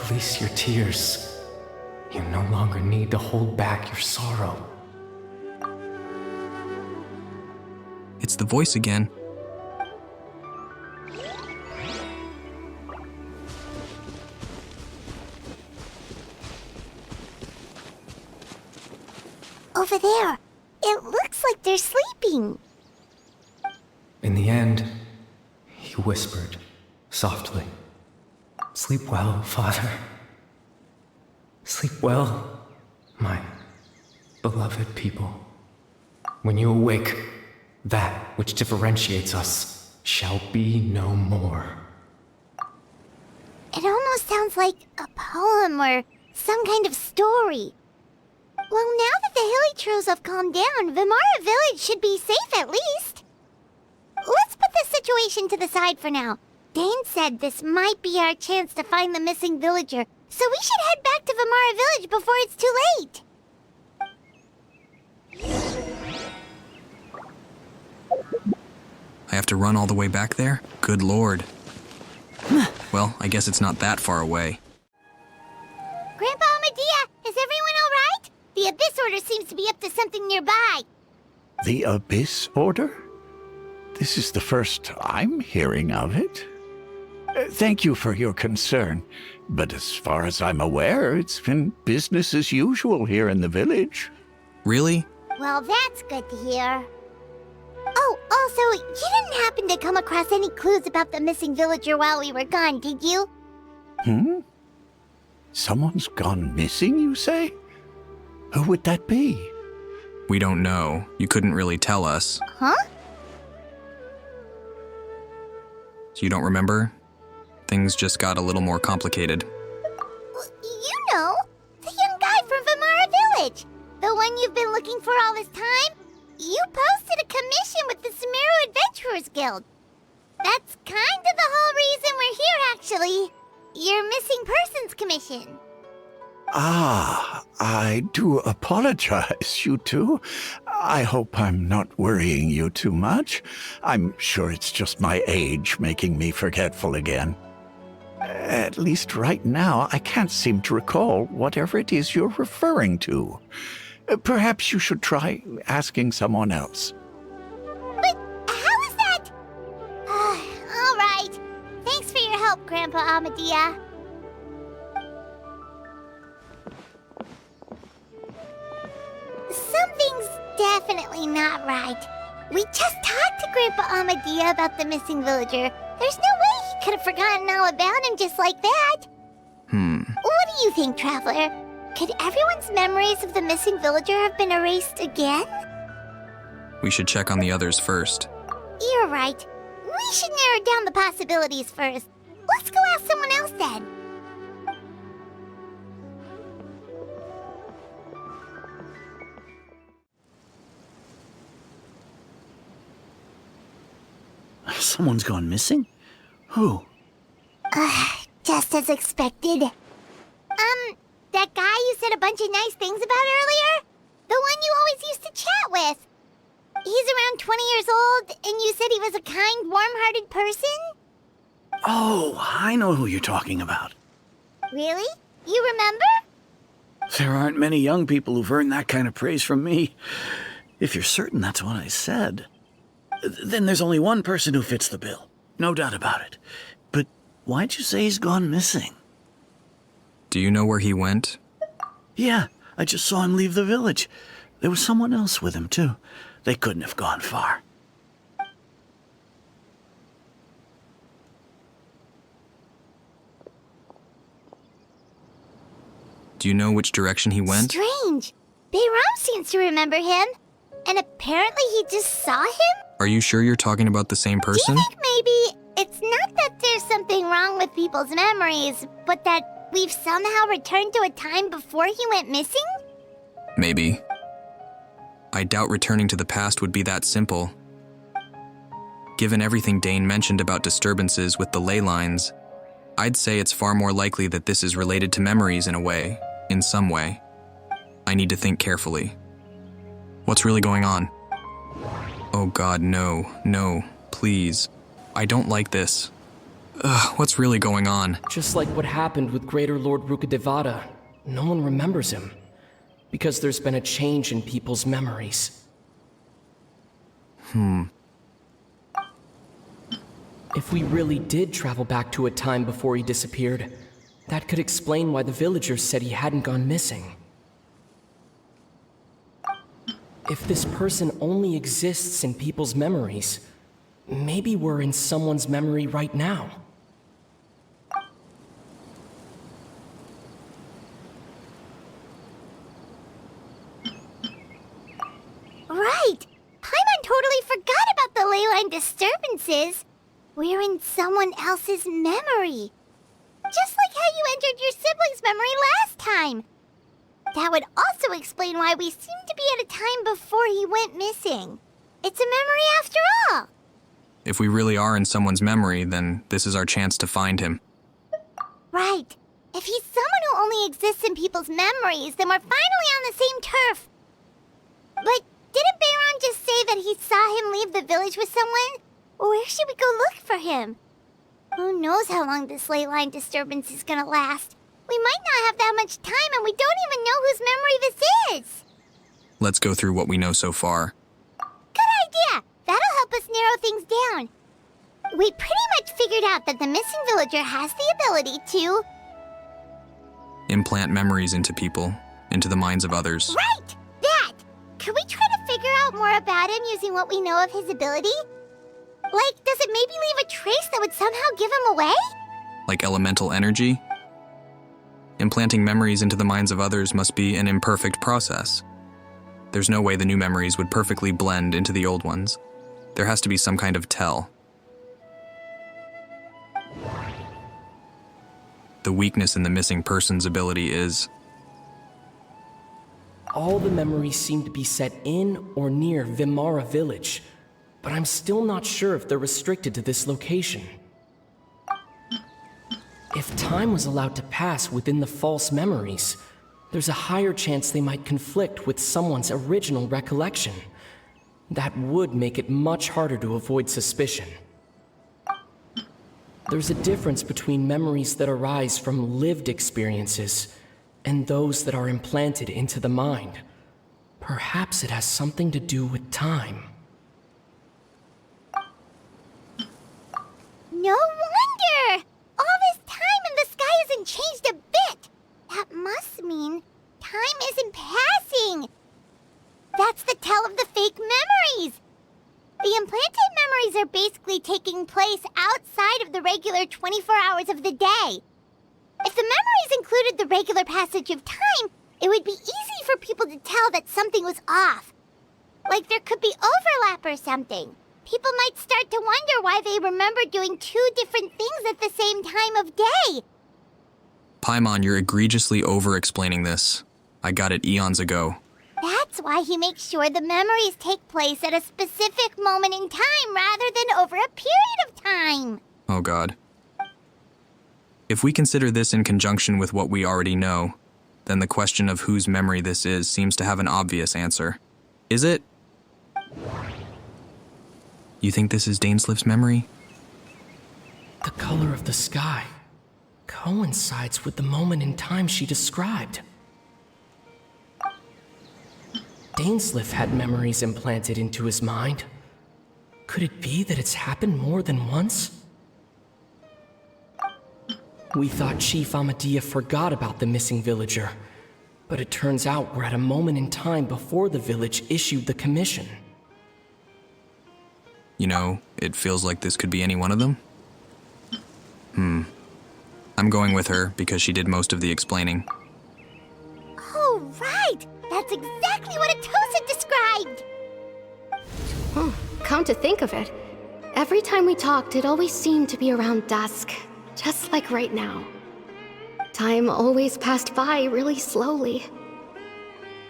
Release your tears. You no longer need to hold back your sorrow. It's the voice again. Over there. It looks like they're sleeping. In the end, he whispered softly, "Sleep well, Father. Sleep well, my beloved people. When you awake, that which differentiates us shall be no more." It almost sounds like a poem or some kind of story. Well, now that the hilly churls have calmed down, Vimara Village should be safe at least. Let's put this situation to the side for now. Dane said this might be our chance to find the missing villager, so we should head back to Vimara Village before it's too late. I have to run all the way back there? Good lord. Well, I guess it's not that far away. Grandpa Medea, is everyone all right? The Abyss Order seems to be up to something nearby. The Abyss Order? This is the first I'm hearing of it. Thank you for your concern, but as far as I'm aware, it's been business as usual here in the village. Really? Well, that's good to hear. Oh, also, you didn't happen to come across any clues about the missing villager while we were gone, did you? Someone's gone missing, you say? Who would that be? We don't know. You couldn't really tell us. Huh? So you don't remember? Things just got a little more complicated. You know, the young guy from Vimara Village. The one you've been looking for all this time. You posted a commission with the Sumeru Adventurers Guild. That's kind of the whole reason we're here, actually. Your missing persons commission. Ah, I do apologize, you two. I hope I'm not worrying you too much. I'm sure it's just my age making me forgetful again. At least right now, I can't seem to recall whatever it is you're referring to. Perhaps you should try asking someone else. But how is that? All right. Thanks for your help, Grandpa Amadea. Something's definitely not right. We just talked to Grandpa Amadea about the missing villager. There's no way he could have forgotten all about him just like that. What do you think, Traveler? Could everyone's memories of the missing villager have been erased again? We should check on the others first. You're right. We should narrow down the possibilities first. Let's go ask someone else then. Someone's gone missing? Who? Just as expected. That guy you said a bunch of nice things about earlier? The one you always used to chat with. He's around 20 years old, and you said he was a kind, warm-hearted person? Oh, I know who you're talking about. Really? You remember? There aren't many young people who've earned that kind of praise from me. If you're certain that's what I said, then there's only one person who fits the bill. No doubt about it. But why'd you say he's gone missing? Do you know where he went? Yeah, I just saw him leave the village. There was someone else with him, too. They couldn't have gone far. Do you know which direction he went? Strange. Bayram seems to remember him. And apparently he just saw him? Are you sure you're talking about the same person? Do you think maybe it's not that there's something wrong with people's memories, but that we've somehow returned to a time before he went missing? Maybe. I doubt returning to the past would be that simple. Given everything Dane mentioned about disturbances with the ley lines, I'd say it's far more likely that this is related to memories in a way, in some way. I need to think carefully. What's really going on? Oh God, no, no, please. I don't like this. Ugh, what's really going on? Just like what happened with Greater Lord Rukkhadevata, no one remembers him. Because there's been a change in people's memories. If we really did travel back to a time before he disappeared, that could explain why the villagers said he hadn't gone missing. If this person only exists in people's memories, maybe we're in someone's memory right now. Right! Paimon totally forgot about the leyline disturbances. We're in someone else's memory. Just like how you entered your sibling's memory last time. That would also explain why we seem to be at a time before he went missing. It's a memory after all. If we really are in someone's memory, then this is our chance to find him. Right. If he's someone who only exists in people's memories, then we're finally on the same turf. But didn't Bayron just say that he saw him leave the village with someone? Where should we go look for him? Who knows how long this leyline disturbance is gonna last? We might not have that much time, and we don't even know whose memory this is. Let's go through what we know so far. Good idea! That'll help us narrow things down. We pretty much figured out that the missing villager has the ability to... Implant memories into people, into the minds of others. Right! That! Could we try to figure out more about him using what we know of his ability? Like, does it maybe leave a trace that would somehow give him away? Like elemental energy? Implanting memories into the minds of others must be an imperfect process. There's no way the new memories would perfectly blend into the old ones. There has to be some kind of tell. The weakness in the missing person's ability is... All the memories seem to be set in or near Vimara village, but I'm still not sure if they're restricted to this location. If time was allowed to pass within the false memories, there's a higher chance they might conflict with someone's original recollection. That would make it much harder to avoid suspicion. There's a difference between memories that arise from lived experiences and those that are implanted into the mind. Perhaps it has something to do with time. No wonder! All this time and the sky hasn't changed a bit! That must mean time isn't passing! That's the tell of the fake memories! The implanted memories are basically taking place outside of the regular 24 hours of the day. If the memories included the regular passage of time, it would be easy for people to tell that something was off. Like there could be overlap or something. People might start to wonder why they remember doing two different things at the same time of day. Paimon, you're egregiously over-explaining this. I got it eons ago. That's why he makes sure the memories take place at a specific moment in time rather than over a period of time. Oh God. If we consider this in conjunction with what we already know, then the question of whose memory this is seems to have an obvious answer. Is it? You think this is Dainsleif's memory? The color of the sky coincides with the moment in time she described. Dainsleif had memories implanted into his mind. Could it be that it's happened more than once? We thought Chief Amadea forgot about the missing villager, but it turns out we're at a moment in time before the village issued the commission. You know, it feels like this could be any one of them. I'm going with her because she did most of the explaining. Oh, right! That's exactly what Atosa described! Come to think of it, every time we talked, it always seemed to be around dusk, just like right now. Time always passed by really slowly.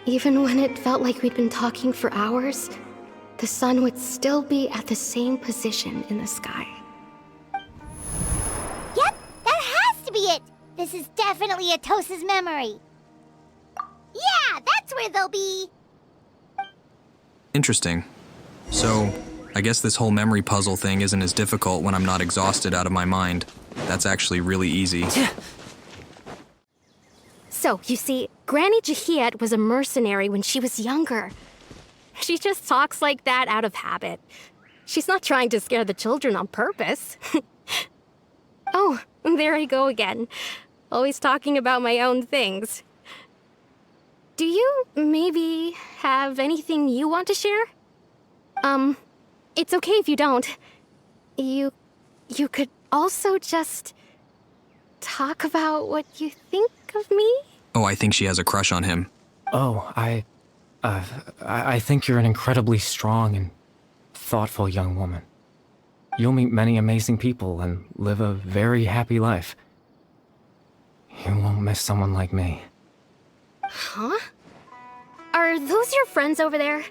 Even when it felt like we'd been talking for hours, the sun would still be at the same position in the sky. Yep, that This is definitely Atosa's memory. Yeah, that's where they'll be. Interesting. So, I guess this whole memory puzzle thing isn't as difficult when I'm not exhausted out of my mind. That's actually really easy. So, you see, Granny Jahiet was a mercenary when she was younger. She just talks like that out of habit. She's not trying to scare the children on purpose. Oh, there I go again. Always talking about my own things. Do you maybe have anything you want to share? It's okay if you don't. You could also just talk about what you think of me? Oh, I think she has a crush on him. Oh, I think you're an incredibly strong and thoughtful young woman. You'll meet many amazing people and live a very happy life. You won't miss someone like me. Huh? Are those your friends over there?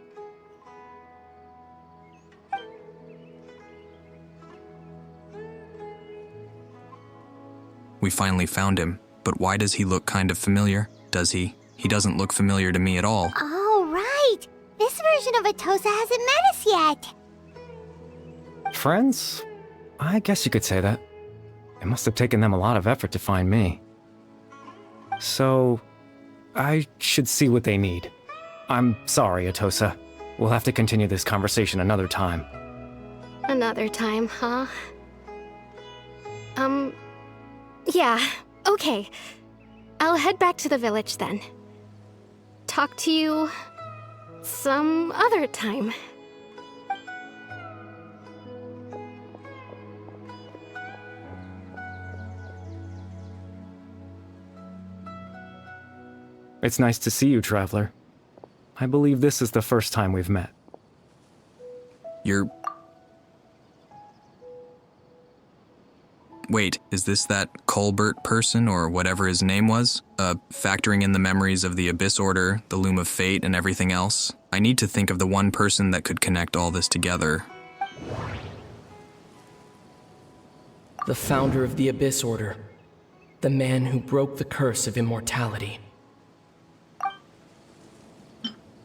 We finally found him, but why does he look kind of familiar? Does he? He doesn't look familiar to me at all. Oh, right. This version of Atosa hasn't met us yet. Friends? I guess you could say that. It must have taken them a lot of effort to find me. So, I should see what they need. I'm sorry, Atosa. We'll have to continue this conversation another time. Another time, huh? Yeah, okay. I'll head back to the village then. Talk to you some other time. It's nice to see you, Traveler. I believe this is the first time we've met. Wait, is this that Colbert person, or whatever his name was? Factoring in the memories of the Abyss Order, the Loom of Fate, and everything else? I need to think of the one person that could connect all this together. The founder of the Abyss Order. The man who broke the curse of immortality.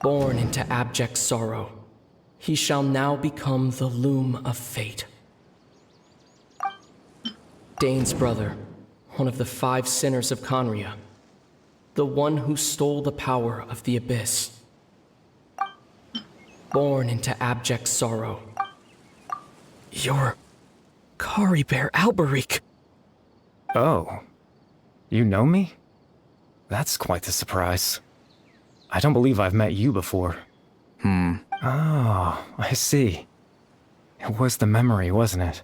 Born into abject sorrow, he shall now become the Loom of Fate. Dane's brother, one of the 5 sinners of Conria. The one who stole the power of the Abyss. Born into abject sorrow. You're Caribert Alberic. Oh. You know me? That's quite the surprise. I don't believe I've met you before. Oh, I see. It was the memory, wasn't it?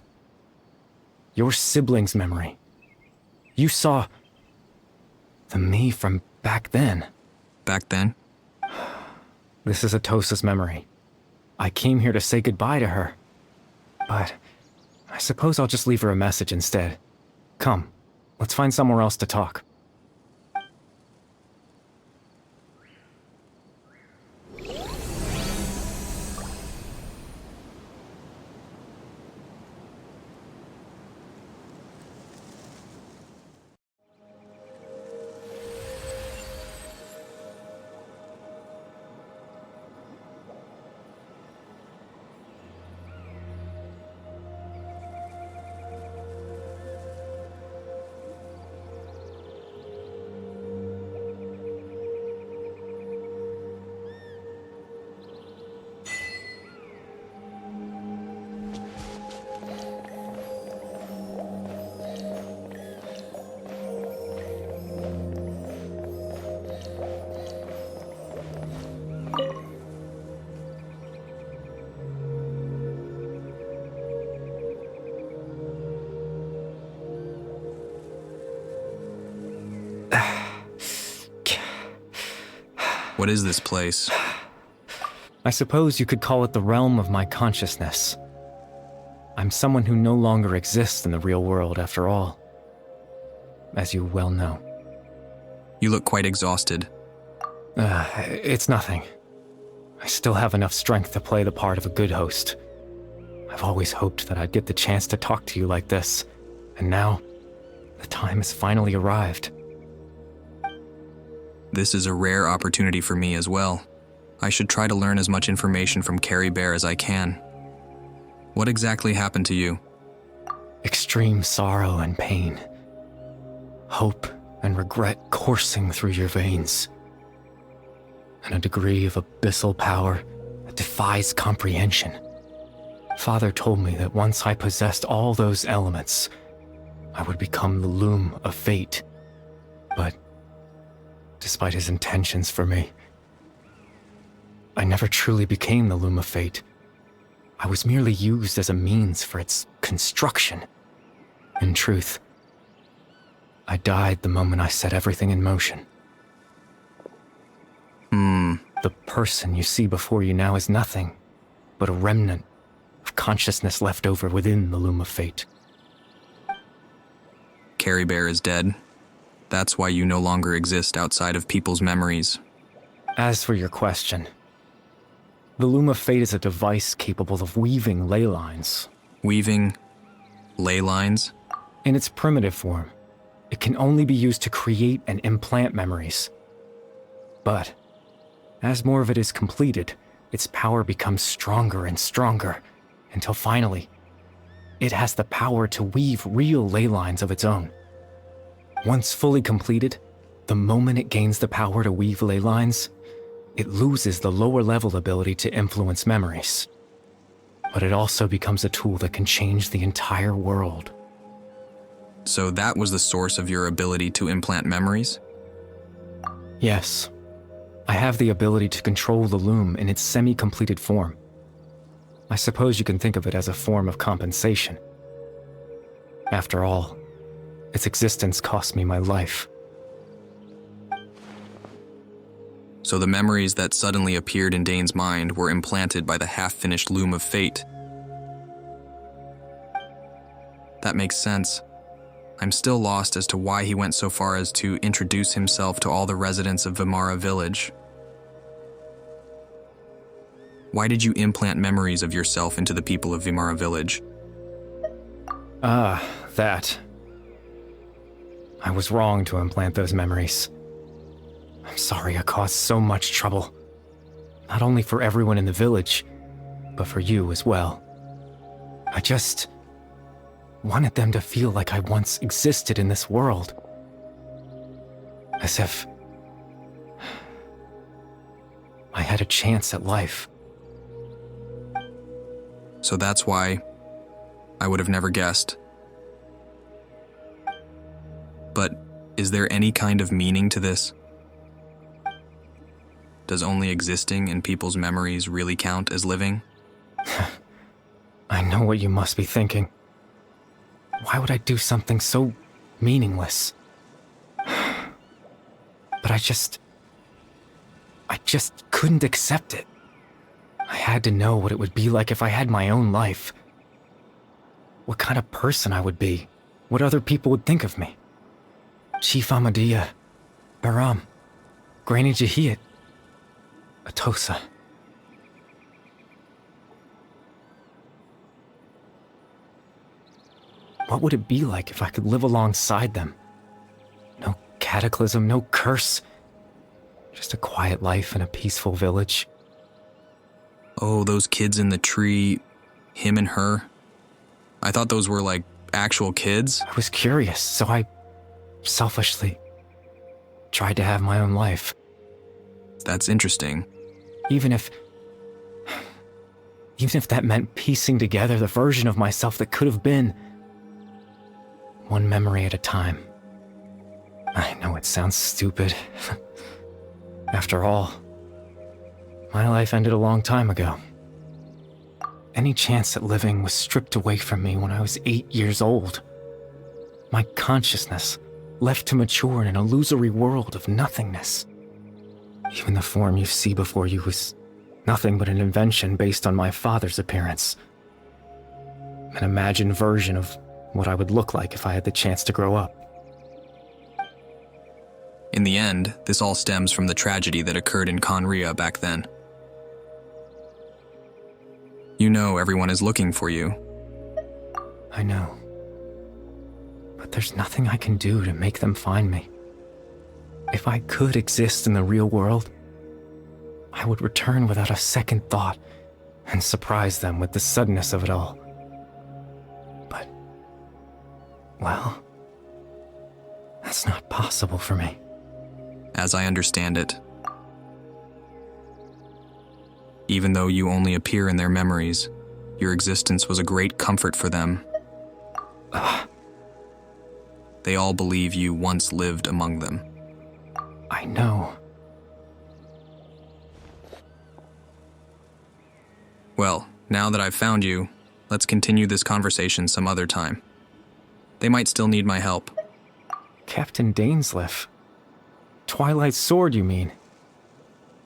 Your sibling's memory. You saw the me from back then. Back then? This is Atosa's memory. I came here to say goodbye to her. But I suppose I'll just leave her a message instead. Come, let's find somewhere else to talk. What is this place? I suppose you could call it the realm of my consciousness. I'm someone who no longer exists in the real world, after all. As you well know. You look quite exhausted. It's nothing. I still have enough strength to play the part of a good host. I've always hoped that I'd get the chance to talk to you like this, and now, The time has finally arrived. This is a rare opportunity for me as well. I should try to learn as much information from Carrie Bear as I can. What exactly happened to you? Extreme sorrow and pain. Hope and regret coursing through your veins. And a degree of abyssal power that defies comprehension. Father told me that once I possessed all those elements, I would become the loom of fate. But despite his intentions for me, I never truly became the loom of fate. I was merely used as a means for its construction. In truth, I died the moment I set everything in motion. The person you see before you now is nothing but a remnant of consciousness left over within the loom of fate. Carrie Bear is dead. That's why you no longer exist outside of people's memories. As for your question, the loom of fate is a device capable of weaving ley lines. Weaving ley lines? In its primitive form, it can only be used to create and implant memories. But as more of it is completed, its power becomes stronger and stronger, until finally, it has the power to weave real ley lines of its own. Once fully completed, the moment it gains the power to weave ley lines, it loses the lower level ability to influence memories. But it also becomes a tool that can change the entire world. So that was the source of your ability to implant memories? Yes. I have the ability to control the loom in its semi-completed form. I suppose you can think of it as a form of compensation. After all, its existence cost me my life. So the memories that suddenly appeared in Dane's mind were implanted by the half-finished loom of fate. That makes sense. I'm still lost as to why he went so far as to introduce himself to all the residents of Vimara Village. Why did you implant memories of yourself into the people of Vimara Village? That. I was wrong to implant those memories. I'm sorry I caused so much trouble. Not only for everyone in the village, but for you as well. I just wanted them to feel like I once existed in this world. As if I had a chance at life. So that's why I would have never guessed. But is there any kind of meaning to this? Does only existing in people's memories really count as living? I know what you must be thinking. Why would I do something so meaningless? But I just couldn't accept it. I had to know what it would be like if I had my own life. What kind of person I would be. What other people would think of me. Chief Ahmadiyya, Baram, Granny Jahiyat, Atosa. What would it be like if I could live alongside them? No cataclysm, no curse. Just a quiet life in a peaceful village. Oh, those kids in the tree, him and her. I thought those were like actual kids. I was curious, so I selfishly tried to have my own life. That's interesting. Even if that meant piecing together the version of myself that could have been. One memory at a time. I know it sounds stupid. After all, my life ended a long time ago. Any chance at living was stripped away from me when I was 8 years old. My consciousness left to mature in an illusory world of nothingness. Even the form you see before you was nothing but an invention based on my father's appearance. An imagined version of what I would look like if I had the chance to grow up. In the end, this all stems from the tragedy that occurred in Conria back then. You know everyone is looking for you. I know. but there's nothing I can do to make them find me. If I could exist in the real world, I would return without a second thought and surprise them with the suddenness of it all. But, well, that's not possible for me. As I understand it, even though you only appear in their memories, your existence was a great comfort for them. They all believe you once lived among them. I know. Well, now that I've found you, let's continue this conversation some other time. They might still need my help. Captain Dainsleif. Twilight's sword, you mean?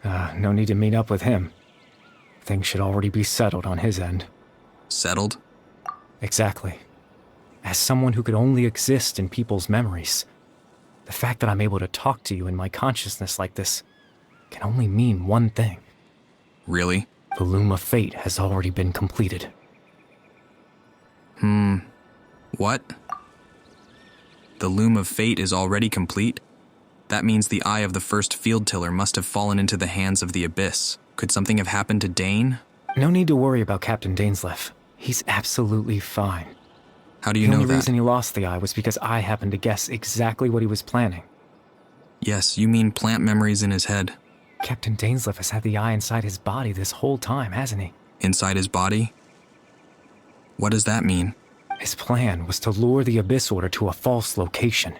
No need to meet up with him. Things should already be settled on his end. Settled? Exactly. As someone who could only exist in people's memories, the fact that I'm able to talk to you in my consciousness like this can only mean one thing. Really? The Loom of Fate has already been completed. What? The Loom of Fate is already complete? That means the eye of the first field tiller must have fallen into the hands of the Abyss. Could something have happened to Dane? No need to worry about Captain Dainsleif. He's absolutely fine. How do you know that? The only reason he lost the eye was because I happened to guess exactly what he was planning. Yes, you mean plant memories in his head. Captain Dainsleif has had the eye inside his body this whole time, hasn't he? Inside his body? What does that mean? His plan was to lure the Abyss Order to a false location,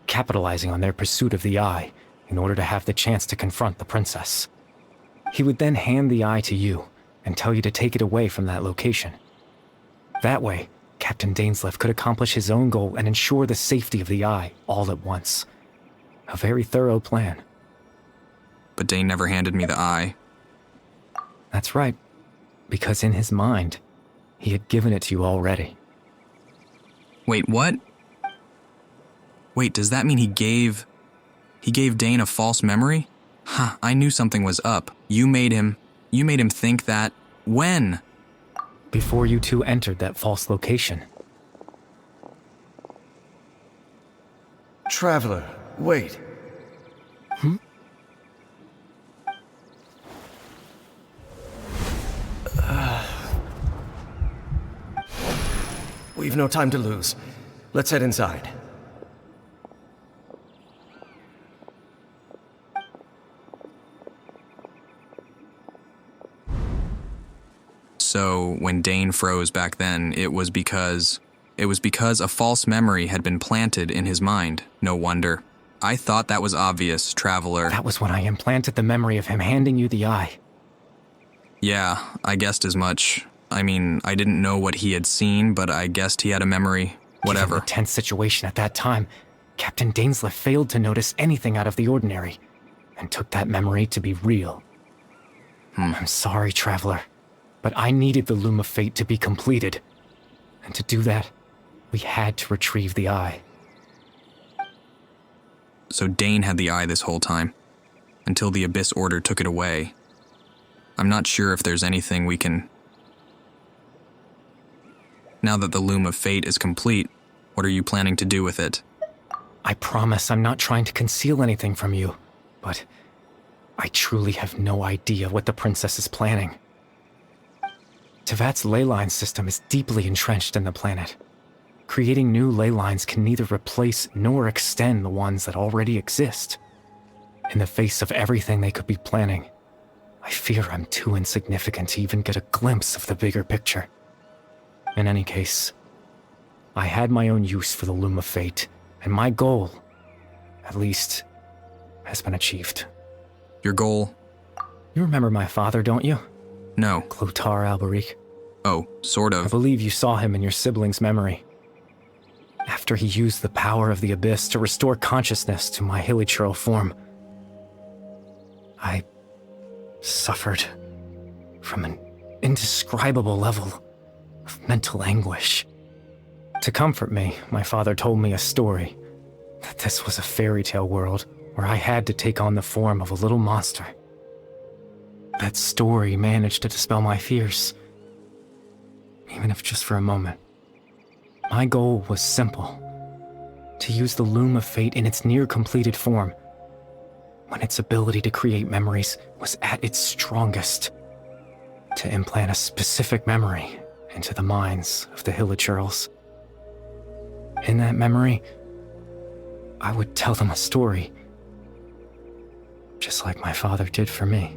capitalizing on their pursuit of the eye in order to have the chance to confront the princess. He would then hand the eye to you and tell you to take it away from that location. That way, Captain Dainsleif could accomplish his own goal and ensure the safety of the eye all at once. A very thorough plan. But Dane never handed me the eye. That's right, because in his mind, he had given it to you already. Wait, what? Wait, does that mean he gave Dane a false memory? Huh, I knew something was up. You made him think that. When? Before you two entered that false location. Traveler, wait. We've no time to lose. Let's head inside. So, when Dane froze back then, it was because a false memory had been planted in his mind. No wonder. I thought that was obvious, Traveler. That was when I implanted the memory of him handing you the eye. Yeah, I guessed as much. I mean, I didn't know what he had seen, but I guessed he had a memory. Whatever. Given the tense situation at that time, Captain Dainsleif failed to notice anything out of the ordinary, and took that memory to be real. I'm sorry, Traveler, but I needed the Loom of Fate to be completed. And to do that, we had to retrieve the eye. So Dane had the eye this whole time, until the Abyss Order took it away. I'm not sure if there's anything we can... Now that the Loom of Fate is complete, what are you planning to do with it? I promise I'm not trying to conceal anything from you, but I truly have no idea what the princess is planning. Tevat's ley line system is deeply entrenched in the planet. Creating new ley lines can neither replace nor extend the ones that already exist. In the face of everything they could be planning, I fear I'm too insignificant to even get a glimpse of the bigger picture. In any case, I had my own use for the Loom of Fate, and my goal, at least, has been achieved. Your goal? You remember my father, don't you? No. Clotar Alberic. Oh, sort of. I believe you saw him in your sibling's memory. After he used the power of the Abyss to restore consciousness to my hilichurl form, I suffered from an indescribable level of mental anguish. To comfort me, my father told me a story, that this was a fairy tale world where I had to take on the form of a little monster. That story managed to dispel my fears, even if just for a moment. My goal was simple, To use the Loom of Fate in its near-completed form, when its ability to create memories was at its strongest. To implant a specific memory into the minds of the Hilichurls. In that memory, I would tell them a story, just like my father did for me.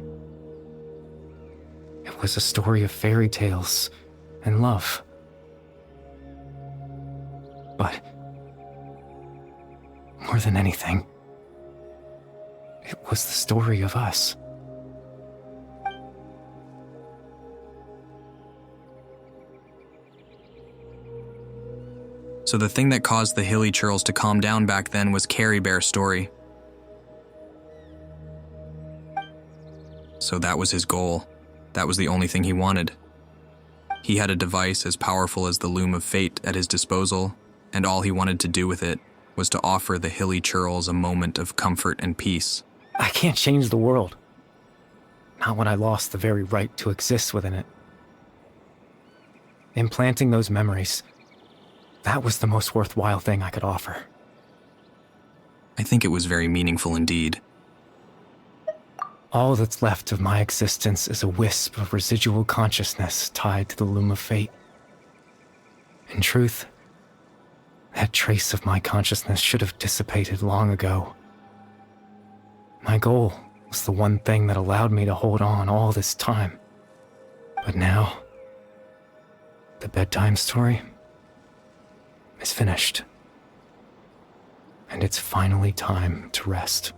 It was a story of fairy tales and love. But more than anything, it was the story of us. So the thing that caused the Hilichurls to calm down back then was Carrie Bear's story. So that was his goal. That was the only thing he wanted. He had a device as powerful as the Loom of Fate at his disposal, and all he wanted to do with it was to offer the Hilichurls a moment of comfort and peace. I can't change the world. Not when I lost the very right to exist within it. Implanting those memories, that was the most worthwhile thing I could offer. I think it was very meaningful indeed. All that's left of my existence is a wisp of residual consciousness tied to the Loom of Fate. In truth, that trace of my consciousness should have dissipated long ago. My goal was the one thing that allowed me to hold on all this time. But now, the bedtime story is finished. And it's finally time to rest.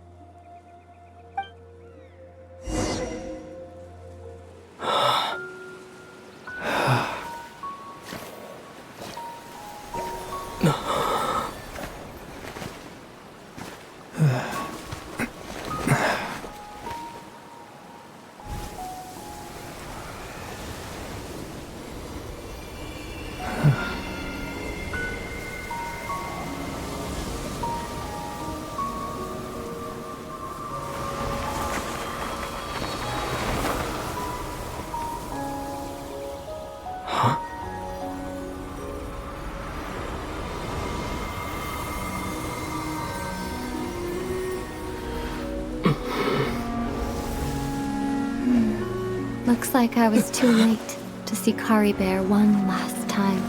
Looks like I was too late to see Kari Bear one last time.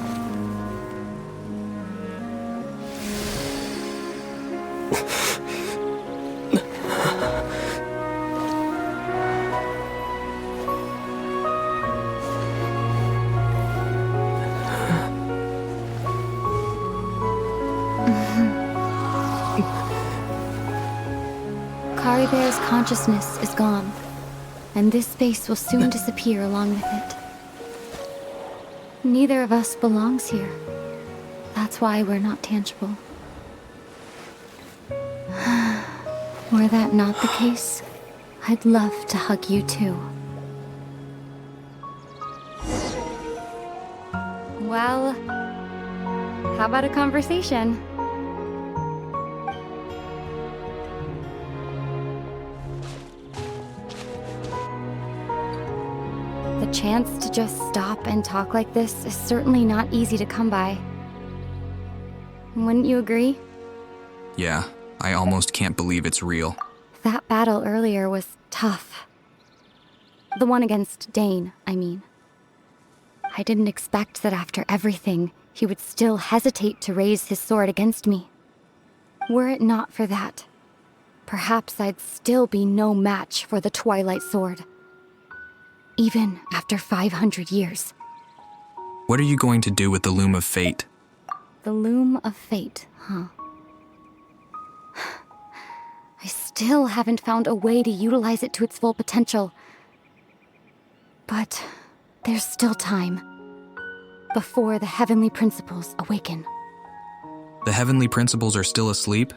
Kari Bear's consciousness is gone. And this space will soon disappear along with it. Neither of us belongs here. That's why we're not tangible. Were that not the case, I'd love to hug you too. Well, how about a conversation? The chance to just stop and talk like this is certainly not easy to come by. Wouldn't you agree? Yeah, I almost can't believe it's real. That battle earlier was tough. The one against Dane, I mean. I didn't expect that after everything, he would still hesitate to raise his sword against me. Were it not for that, perhaps I'd still be no match for the Twilight Sword. Even after 500 years. What are you going to do with the Loom of Fate? The Loom of Fate, huh? I still haven't found a way to utilize it to its full potential. But there's still time. Before the Heavenly Principles awaken. The Heavenly Principles are still asleep?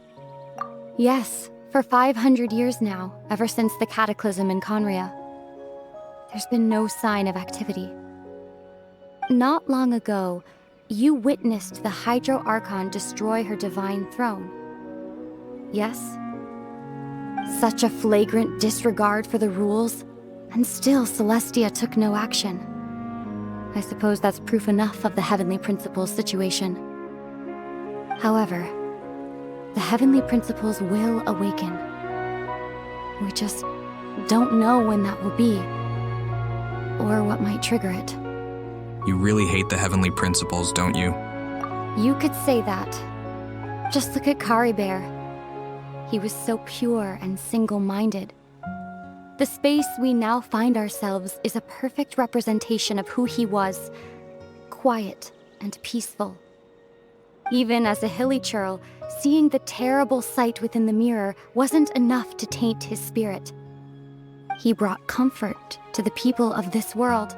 Yes, for 500 years now, ever since the cataclysm in Conria. There's been no sign of activity. Not long ago, you witnessed the Hydro Archon destroy her divine throne. Yes? Such a flagrant disregard for the rules, and still Celestia took no action. I suppose that's proof enough of the Heavenly Principles situation. However, The heavenly principles will awaken. We just don't know when that will be, or what might trigger it. You really hate the heavenly principles, don't you? You could say that. Just look at Kari Bear. He was so pure and single-minded. The space we now find ourselves is a perfect representation of who he was. Quiet and peaceful. Even as a hilly churl, seeing the terrible sight within the mirror wasn't enough to taint his spirit. He brought comfort to the people of this world,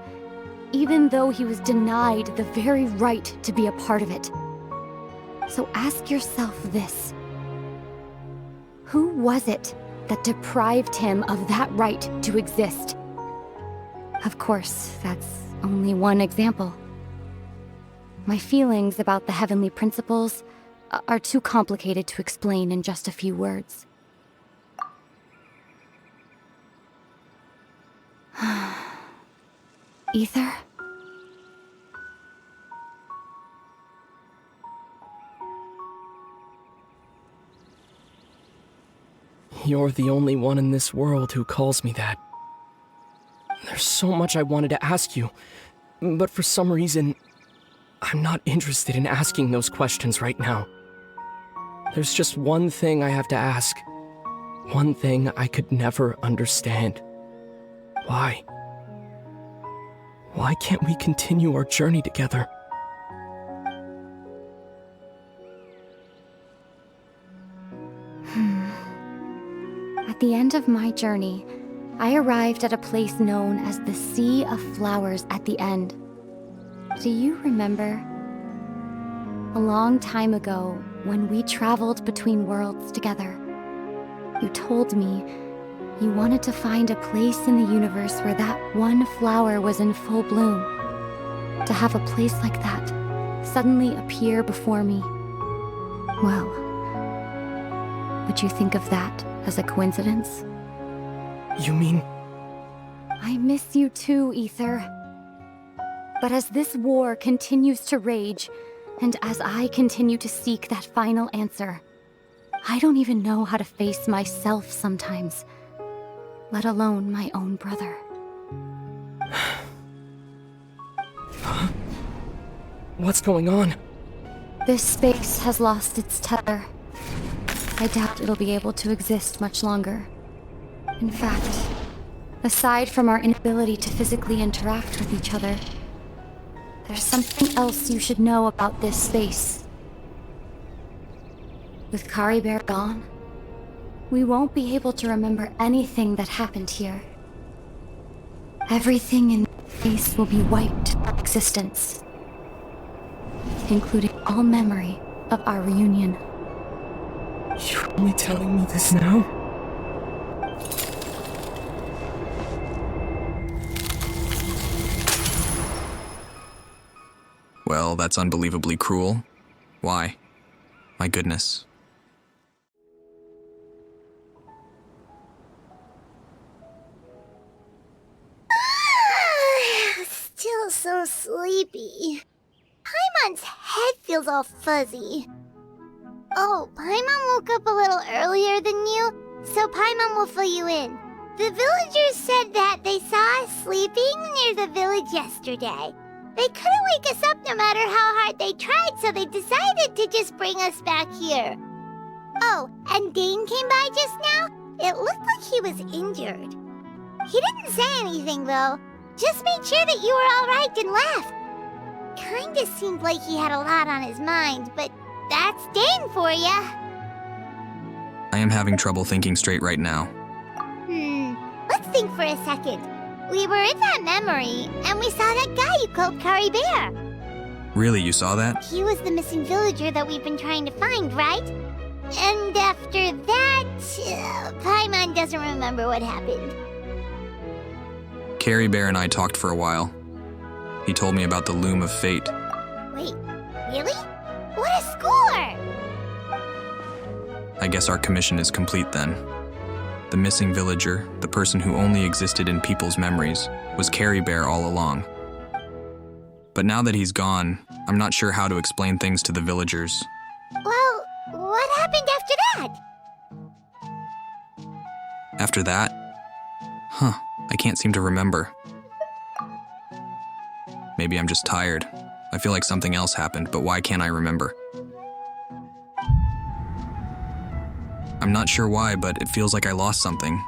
even though he was denied the very right to be a part of it. So ask yourself this. Who was it that deprived him of that right to exist? Of course, that's only one example. My feelings about the heavenly principles are too complicated to explain in just a few words. Ether? You're the only one in this world who calls me that. There's so much I wanted to ask you, but for some reason, I'm not interested in asking those questions right now. There's just one thing I have to ask. One thing I could never understand. Why? Why can't we continue our journey together? At the end of my journey, I arrived at a place known as the Sea of Flowers at the end. Do you remember? A long time ago, when we traveled between worlds together, you told me you wanted to find a place in the universe where that one flower was in full bloom. To have a place like that suddenly appear before me. Well, would you think of that as a coincidence? You mean... I miss you too, Ether. But as this war continues to rage, and as I continue to seek that final answer, I don't even know how to face myself sometimes, let alone my own brother. What's going on? This space has lost its tether. I doubt it'll be able to exist much longer. In fact, aside from our inability to physically interact with each other, there's something else you should know about this space. With Kari Bear gone, we won't be able to remember anything that happened here. Everything in this space will be wiped from existence, including all memory of our reunion. You're only telling me this now? Well, that's unbelievably cruel. Why? My goodness. Still so sleepy. Paimon's head feels all fuzzy. Oh, Paimon woke up a little earlier than you, so Paimon will fill you in. The villagers said that they saw us sleeping near the village yesterday. They couldn't wake us up no matter how hard they tried, so they decided to just bring us back here. Oh, and Dane came by just now. It looked like he was injured. He didn't say anything, though. Just made sure that you were all right and left. Kinda seemed like he had a lot on his mind, but that's Dane for ya. I am having trouble thinking straight right now. Let's think for a second. We were in that memory, and we saw that guy you called Kari Bear. Really, you saw that? He was the missing villager that we've been trying to find, right? And after that, Paimon doesn't remember what happened. Kari Bear and I talked for a while. He told me about the Loom of Fate. Wait, really? What a score! I guess our commission is complete then. The missing villager, the person who only existed in people's memories, was Kari Bear all along. But now that he's gone, I'm not sure how to explain things to the villagers. Well, what happened after After that? I can't seem to remember. Maybe I'm just tired. I feel like something else happened, but why can't I remember? I'm not sure why, but it feels like I lost something.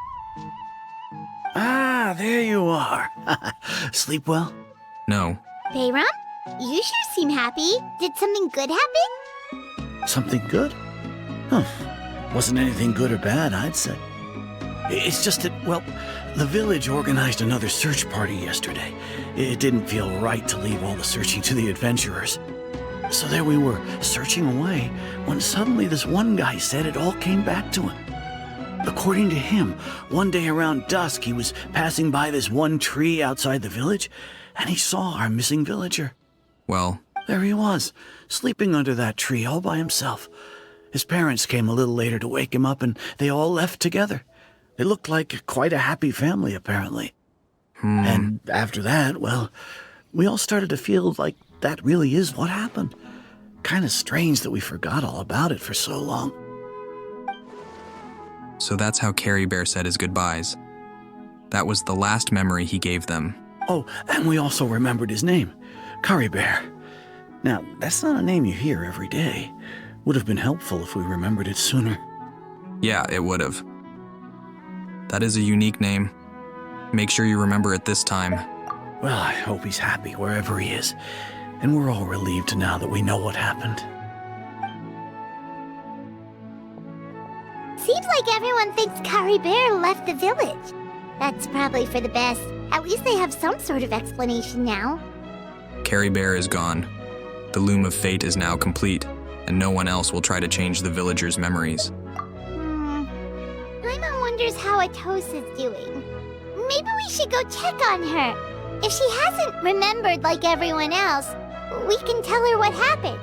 Ah, there you are. Sleep well? No. Bayram, you sure seem happy. Did something good happen? Something good? Wasn't anything good or bad, I'd say. It's just that, well, the village organized another search party yesterday. It didn't feel right to leave all the searching to the adventurers. So there we were, searching away, when suddenly this one guy said it all came back to him. According to him, one day around dusk, he was passing by this one tree outside the village, and he saw our missing villager. Well, there he was, sleeping under that tree all by himself. His parents came a little later to wake him up, and they all left together. They looked like quite a happy family, apparently. And after that, well, we all started to feel like that really is what happened. Kind of strange that we forgot all about it for so long. So that's how Carrie Bear said his goodbyes. That was the last memory he gave them. Oh, and we also remembered his name, Curry Bear. Now, that's not a name you hear every day. Would have been helpful if we remembered it sooner. Yeah, it would have. That is a unique name. Make sure you remember it this time. Well, I hope he's happy wherever he is. And we're all relieved now that we know what happened. Seems like everyone thinks Curry Bear left the village. That's probably for the best. At least they have some sort of explanation now. Carrie Bear is gone. The loom of fate is now complete, and no one else will try to change the villagers' memories. Paimon wonders how Atosa's doing. Maybe we should go check on her. If she hasn't remembered like everyone else, we can tell her what happened.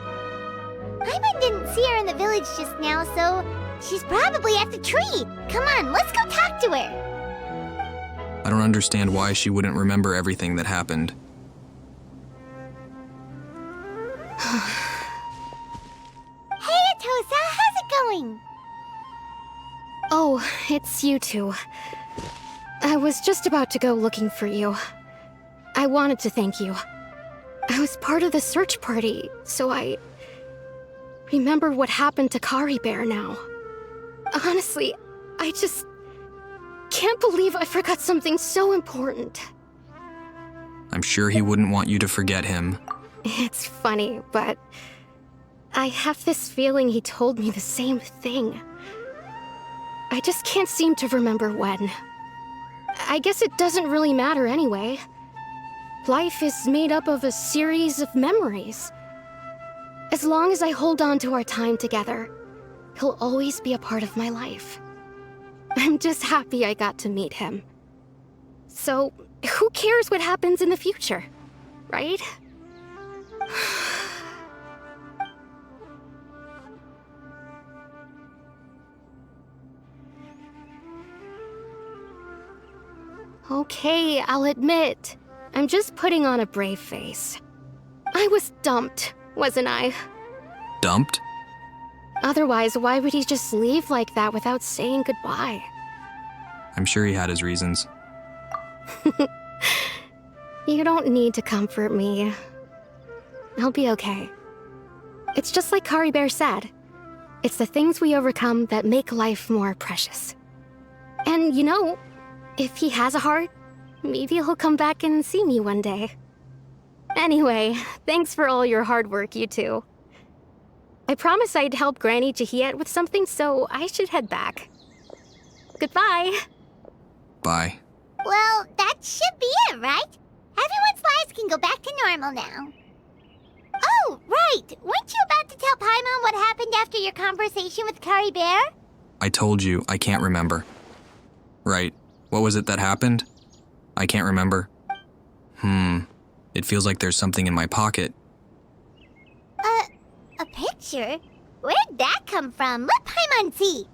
Paimon didn't see her in the village just now, so she's probably at the tree. Come on, let's go talk to her. I don't understand why she wouldn't remember everything that happened. Hey, Atosa, how's it going? Oh, it's you two. I was just about to go looking for you. I wanted to thank you. I was part of the search party, so I remember what happened to Kari Bear now. Honestly, I just can't believe I forgot something so important. I'm sure he wouldn't want you to forget him. It's funny, but I have this feeling he told me the same thing. I just can't seem to remember when. I guess it doesn't really matter anyway. Life is made up of a series of memories. As long as I hold on to our time together, he'll always be a part of my life. I'm just happy I got to meet him. So, who cares what happens in the future, right? Okay, I'll admit, I'm just putting on a brave face. I was dumped, wasn't I? Dumped? Otherwise, why would he just leave like that without saying goodbye? I'm sure he had his reasons. You don't need to comfort me. I'll be okay. It's just like Kari Bear said. It's the things we overcome that make life more precious. And you know, if he has a heart, maybe he'll come back and see me one day. Anyway, thanks for all your hard work, you two. I promised I'd help Granny Jahiet with something, so I should head back. Goodbye. Bye. Well, that should be it, right? Everyone's lives can go back to normal now. Oh, right! Weren't you about to tell Paimon what happened after your conversation with Curry Bear? I told you, I can't remember. Right. What was it that happened? I can't remember. It feels like there's something in my pocket. A picture? Where'd that come from? Let Paimon see.